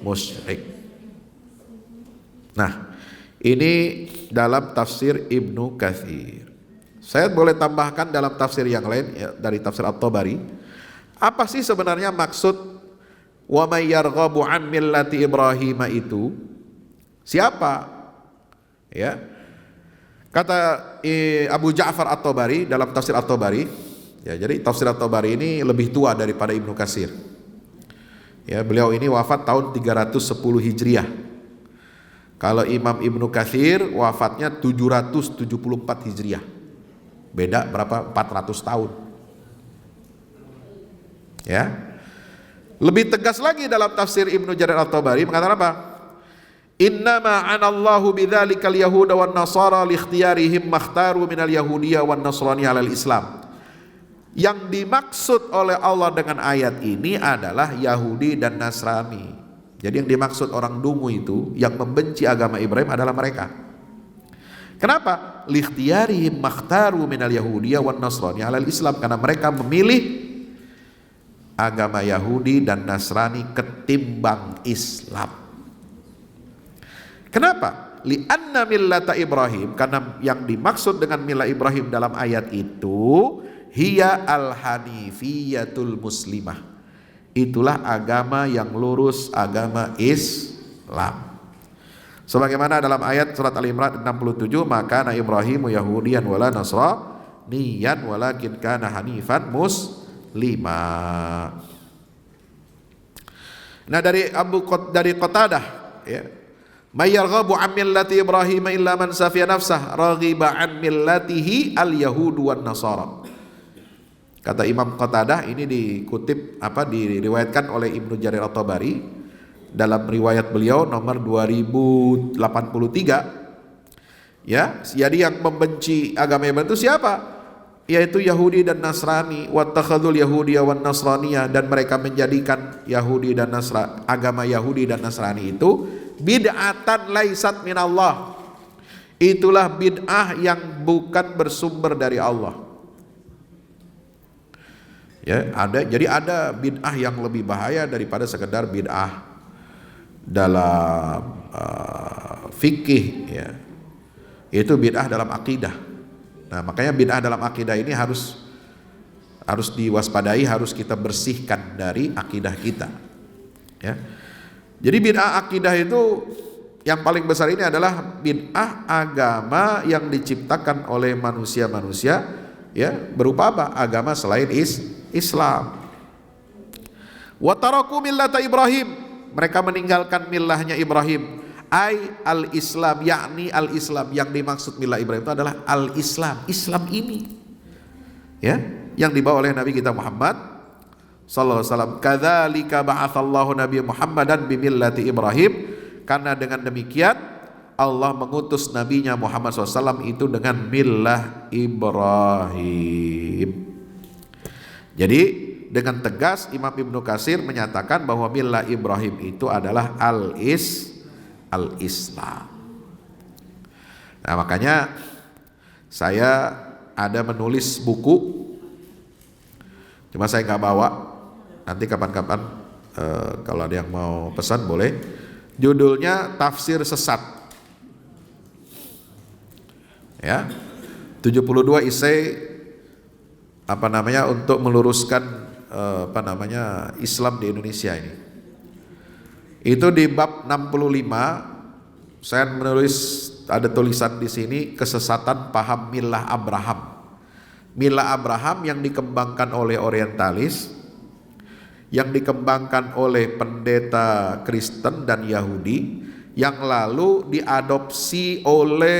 musyrik. Nah, ini dalam tafsir Ibnu Katsir. Saya boleh tambahkan dalam tafsir yang lain, ya, dari tafsir At-Tabari. Apa sih sebenarnya maksud wa may yarghabu an millati Ibrahim itu? Siapa? Ya. Kata Abu Ja'far At-Tabari dalam tafsir At-Tabari, ya, jadi tafsir At-Tabari ini lebih tua daripada Ibnu Katsir. Ya, beliau ini wafat tahun 310 Hijriah. Kalau Imam Ibnu Katsir wafatnya 774 Hijriah. Beda berapa? 400 tahun. Ya. Lebih tegas lagi dalam tafsir Ibnu Jarir At-Tabari mengatakan apa? Innama anallahu bidzalikal yahuda wan nasara li ikhtiyarihim makhtaru minal yahudiyah wan nasraniyah alal Islam. Yang dimaksud oleh Allah dengan ayat ini adalah Yahudi dan Nasrani. Jadi yang dimaksud orang dungu itu yang membenci agama Ibrahim adalah mereka. Kenapa? Li ikhtiyarihim makhtaru minal yahudiyah wan nasraniyah alal Islam, karena mereka memilih agama Yahudi dan Nasrani ketimbang Islam. Kenapa? Li'anna millata Ibrahim, karena yang dimaksud dengan milah Ibrahim dalam ayat itu hiya al-hanifiyatul muslimah. Itulah agama yang lurus, agama Islam. Sebagaimana dalam ayat surat Al-Imran 67, maka na Ibrahimu yahudiyan wala nasraniyan walakin kana hanifan muslima. Nah, dari Qatadah, ya, may yarghabu an millati Ibrahim illa man safiya nafsah raghiba an millatihi al-yahudu wan nasara. Kata Imam Qatadah, ini diriwayatkan oleh Ibnu Jarir At-Tabari dalam riwayat beliau nomor 2083. Ya, jadi yang membenci agama Ibrahim itu siapa? Yaitu Yahudi dan Nasrani. Wattakhadzul yahudiyya wan nasraniyah, dan mereka menjadikan Yahudi dan agama Yahudi dan Nasrani itu bid'atan laisat minallah. Itulah bid'ah yang bukan bersumber dari Allah. Ya, jadi ada bid'ah yang lebih bahaya daripada sekedar bid'ah dalam fikih, ya. Itu bid'ah dalam akidah. Nah, makanya bid'ah dalam akidah ini harus diwaspadai, harus kita bersihkan dari akidah kita. Ya. Jadi bid'ah akidah itu yang paling besar ini adalah bid'ah agama yang diciptakan oleh manusia-manusia, ya, berupa apa? Agama selain Islam. Wa taraku millata Ibrahim, mereka meninggalkan millahnya Ibrahim al-Islam, yakni al-Islam. Yang dimaksud millah Ibrahim itu adalah al-Islam, Islam ini, ya, yang dibawa oleh Nabi kita Muhammad sallallahu alaihi wasallam. Kadzalika ba'atsallahu Nabi Muhammadan bimillati Ibrahim. Karena dengan demikian Allah mengutus nabinya Muhammad SAW itu dengan millah Ibrahim. Jadi dengan tegas Imam Ibnu Katsir menyatakan bahwa millah Ibrahim itu adalah al-Islam. Nah, makanya saya ada menulis buku, cuma saya nggak bawa. Nanti kapan-kapan kalau ada yang mau pesan boleh. Judulnya Tafsir Sesat. Ya, 72 esai untuk meluruskan Islam di Indonesia ini. Itu di bab 65 saya menulis, ada tulisan di sini, kesesatan paham millah Abraham. Millah Abraham yang dikembangkan oleh orientalis, yang dikembangkan oleh pendeta Kristen dan Yahudi, yang lalu diadopsi oleh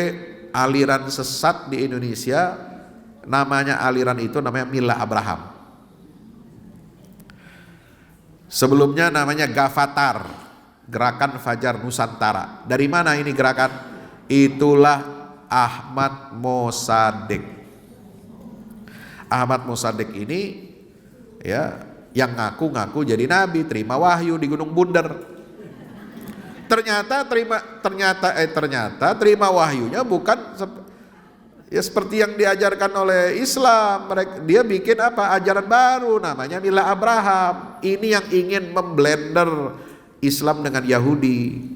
aliran sesat di Indonesia. Aliran itu namanya millah Abraham. Sebelumnya namanya Gavatar, Gerakan Fajar Nusantara. Dari mana ini gerakan? Itulah Ahmad Mossadegh. Ahmad Mossadegh ini, ya, yang ngaku-ngaku jadi nabi, terima wahyu di Gunung Bunder. Ternyata terima wahyunya bukan ya seperti yang diajarkan oleh Islam. Dia bikin ajaran baru namanya millah Abraham. Ini yang ingin memblender Islam dengan Yahudi.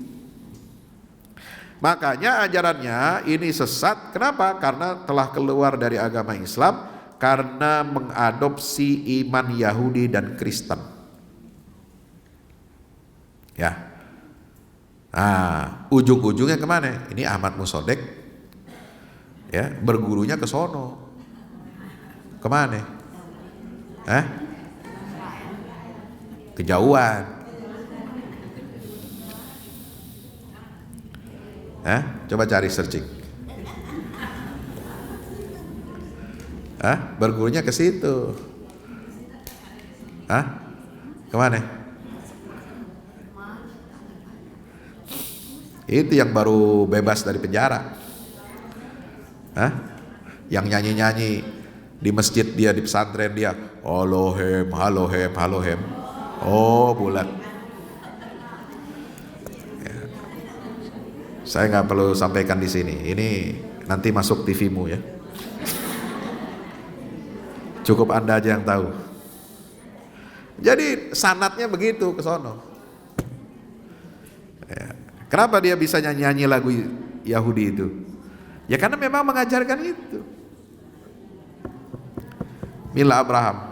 Makanya ajarannya ini sesat. Kenapa? Karena telah keluar dari agama Islam karena mengadopsi iman Yahudi dan Kristen. Ya. Nah, ujung-ujungnya kemana? Ini Ahmad Mossadegh, ya, bergurunya ke sono. Kemana? Kejauhan. Coba cari searching. Bergurunya ke situ. Kemana? Itu yang baru bebas dari penjara. Yang nyanyi-nyanyi di masjid dia, di pesantren dia, Halohem, halohem, halohem. Oh, bulat. Ya. Saya nggak perlu sampaikan di sini. Ini nanti masuk TV-mu ya. Cukup Anda aja yang tahu. Jadi sanatnya begitu ke sono. Ya. Kenapa dia bisa nyanyi lagu Yahudi itu? Ya karena memang mengajarkan itu. Millah Abraham.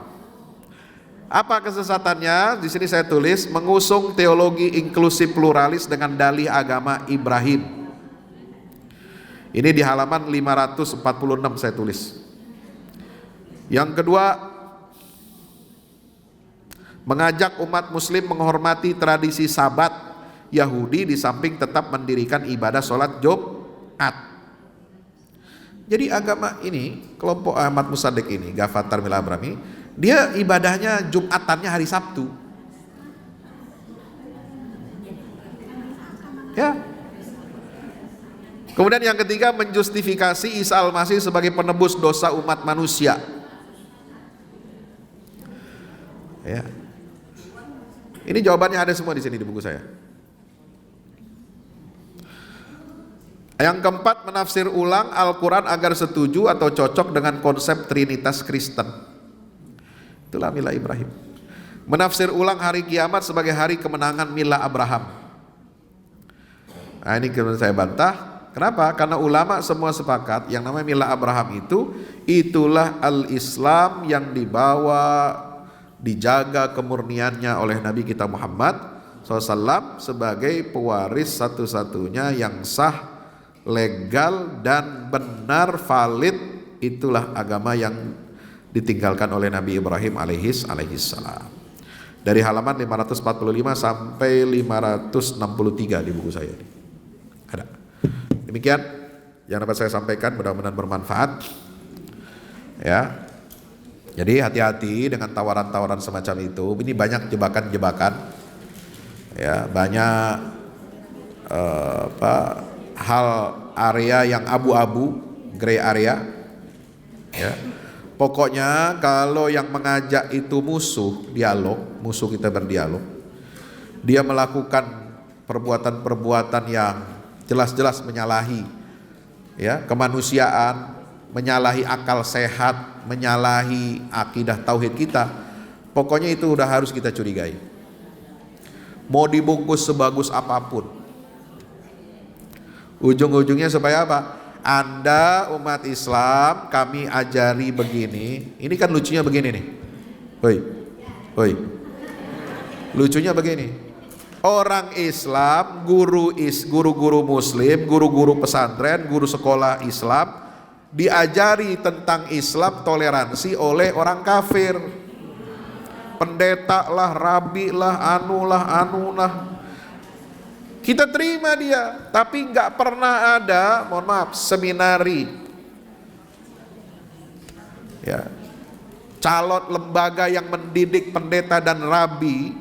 Apa kesesatannya? Di sini saya tulis, mengusung teologi inklusif pluralis dengan dalih agama Ibrahim. Ini di halaman 546 saya tulis. Yang kedua, mengajak umat muslim menghormati tradisi Sabat Yahudi di samping tetap mendirikan ibadah sholat Jumat. Jadi agama ini, kelompok Ahmad Mossadegh ini, Gavatar millah Abraham ini, dia ibadahnya Jumatannya hari Sabtu. Ya. Kemudian yang ketiga, menjustifikasi Isa Al-Masih sebagai penebus dosa umat manusia. Ya. Ini jawabannya ada semua di sini di buku saya. Yang keempat, menafsir ulang Al-Quran agar setuju atau cocok dengan konsep Trinitas Kristen. Itulah millah Ibrahim. Menafsir ulang hari kiamat sebagai hari kemenangan millah Abraham. Nah, ini saya bantah. Kenapa? Karena ulama semua sepakat yang namanya millah Abraham itulah al-Islam yang dibawa, dijaga kemurniannya oleh Nabi kita Muhammad SAW sebagai pewaris satu-satunya yang sah, legal dan benar, valid. Itulah agama yang ditinggalkan oleh Nabi Ibrahim alaihissalam. Dari halaman 545 sampai 563 di buku saya. Demikian yang dapat saya sampaikan, mudah-mudahan bermanfaat. Ya. Jadi hati-hati dengan tawaran-tawaran semacam itu. Ini banyak jebakan-jebakan. Ya, banyak hal area yang abu-abu, gray area. Ya. Pokoknya kalau yang mengajak itu musuh kita berdialog, dia melakukan perbuatan-perbuatan yang jelas-jelas menyalahi ya kemanusiaan, menyalahi akal sehat, menyalahi akidah tauhid kita, pokoknya itu udah harus kita curigai. Mau dibungkus sebagus apapun, ujung-ujungnya supaya apa? Anda umat Islam kami ajari begini. Ini kan lucunya begini nih. Hoi. Lucunya begini. Orang Islam, guru-guru muslim, guru-guru pesantren, guru sekolah Islam diajari tentang Islam toleransi oleh orang kafir. Pendeta lah, rabi lah, anu lah. Kita terima dia, tapi nggak pernah ada, mohon maaf, seminari, ya, calon lembaga yang mendidik pendeta dan rabi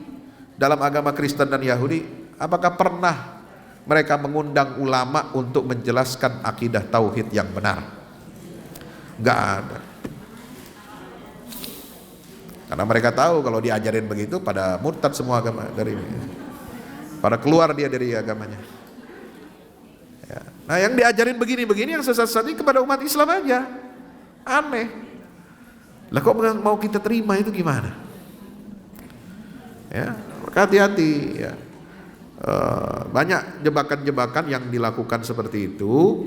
dalam agama Kristen dan Yahudi. Apakah pernah mereka mengundang ulama untuk menjelaskan akidah tauhid yang benar? Nggak ada. Karena mereka tahu kalau diajarin begitu pada murtad semua agama dari ini. Pada keluar dia dari agamanya. Ya. Nah yang diajarin begini-begini yang sesat-sesat ini kepada umat Islam aja. Aneh. Lah kok mau kita terima itu gimana? Ya, maka hati-hati ya. Banyak jebakan-jebakan yang dilakukan seperti itu.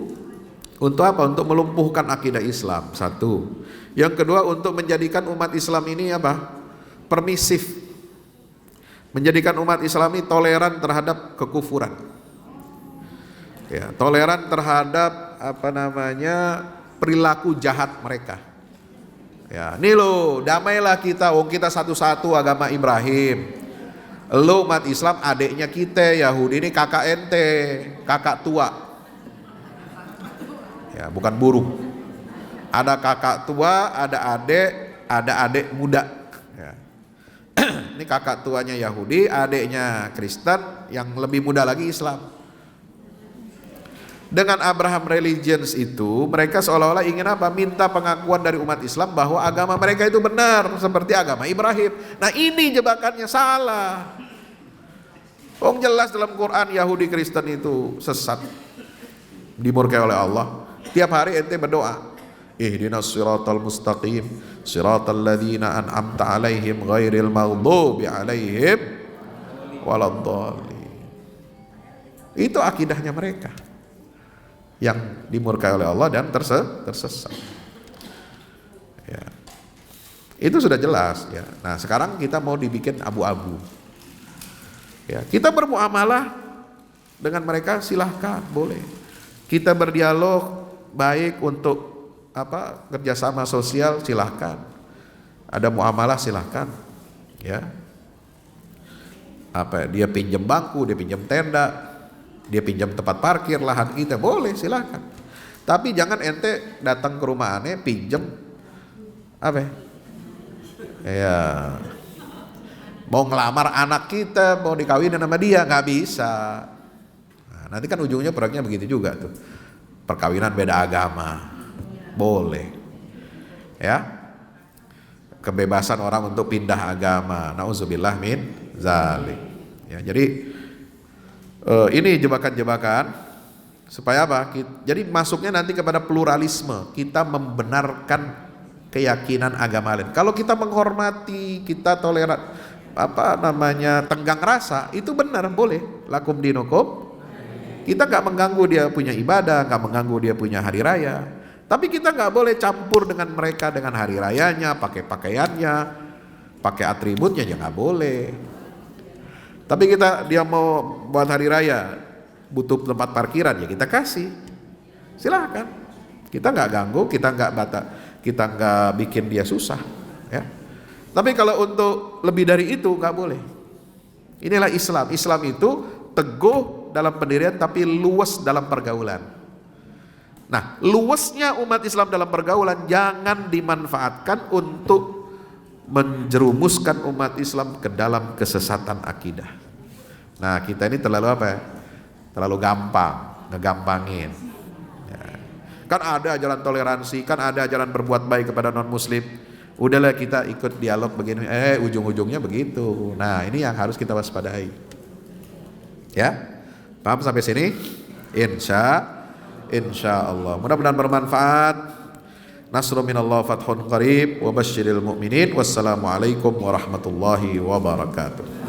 Untuk apa? Untuk melumpuhkan akidah Islam. Satu. Yang kedua untuk menjadikan umat Islam ini apa? Permisif. Menjadikan umat Islam ini toleran terhadap kekufuran. Ya, toleran terhadap perilaku jahat mereka. Ya, nih lo, damailah kita, kita satu-satu agama Ibrahim. Lo umat Islam adiknya kita, Yahudi ini kakak ente, kakak tua. Ya, bukan burung. Ada kakak tua, ada adik muda. Ini kakak tuanya Yahudi, adiknya Kristen, yang lebih muda lagi Islam. Dengan Abraham Religions itu, mereka seolah-olah ingin apa? Minta pengakuan dari umat Islam bahwa agama mereka itu benar, seperti agama Ibrahim. Nah ini jebakannya salah. Jelas dalam Quran Yahudi Kristen itu sesat, dimurkai oleh Allah. Tiap hari ente berdoa, ihdinas siratal mustaqim siratal ladzina an'amta alaihim ghairil maghdubi alaihim waladdallin. Itu akidahnya mereka yang dimurkai oleh Allah dan tersesat. Ya. Itu sudah jelas ya. Nah, sekarang kita mau dibikin abu-abu. Ya, kita bermuamalah dengan mereka silahkan, boleh. Kita berdialog baik untuk kerjasama sosial silahkan, ada muamalah silahkan, ya. Dia pinjam bangku, dia pinjam tenda, dia pinjam tempat parkir lahan kita, boleh silahkan. Tapi jangan ente datang ke rumah aneh pinjam ya mau ngelamar anak kita, mau dikawinin sama dia, nggak bisa. Nah, nanti kan ujungnya proyeknya begitu juga tuh, perkawinan beda agama. Boleh ya, kebebasan orang untuk pindah agama, nauzubillah min zalik ya. Jadi ini jebakan-jebakan supaya apa? Jadi masuknya nanti kepada pluralisme, kita membenarkan keyakinan agama lain. Kalau kita menghormati, kita toleran, tenggang rasa, itu benar, boleh. Lakum dinukum. Kita nggak mengganggu dia punya ibadah, nggak mengganggu dia punya hari raya. Tapi kita nggak boleh campur dengan mereka dengan hari rayanya, pakai pakaiannya, pakai atributnya, ya nggak boleh. Tapi dia mau buat hari raya, butuh tempat parkiran, ya kita kasih, silahkan. Kita nggak ganggu, kita nggak bikin dia susah, ya. Tapi kalau untuk lebih dari itu nggak boleh. Inilah Islam. Islam itu teguh dalam pendirian tapi luas dalam pergaulan. Nah, luasnya umat Islam dalam pergaulan jangan dimanfaatkan untuk menjerumuskan umat Islam ke dalam kesesatan akidah. Nah, kita ini terlalu apa ya? Terlalu gampang, ngegampangin. Ya. Kan ada ajaran toleransi, kan ada ajaran berbuat baik kepada non-muslim. Udahlah kita ikut dialog begini, ujung-ujungnya begitu. Nah, ini yang harus kita waspadai. Ya, paham sampai sini? Insya Allah. Mudah-mudahan bermanfaat. Nasrun minallah fathun qarib wa basyiril mu'minin. Wassalamualaikum warahmatullahi wabarakatuh.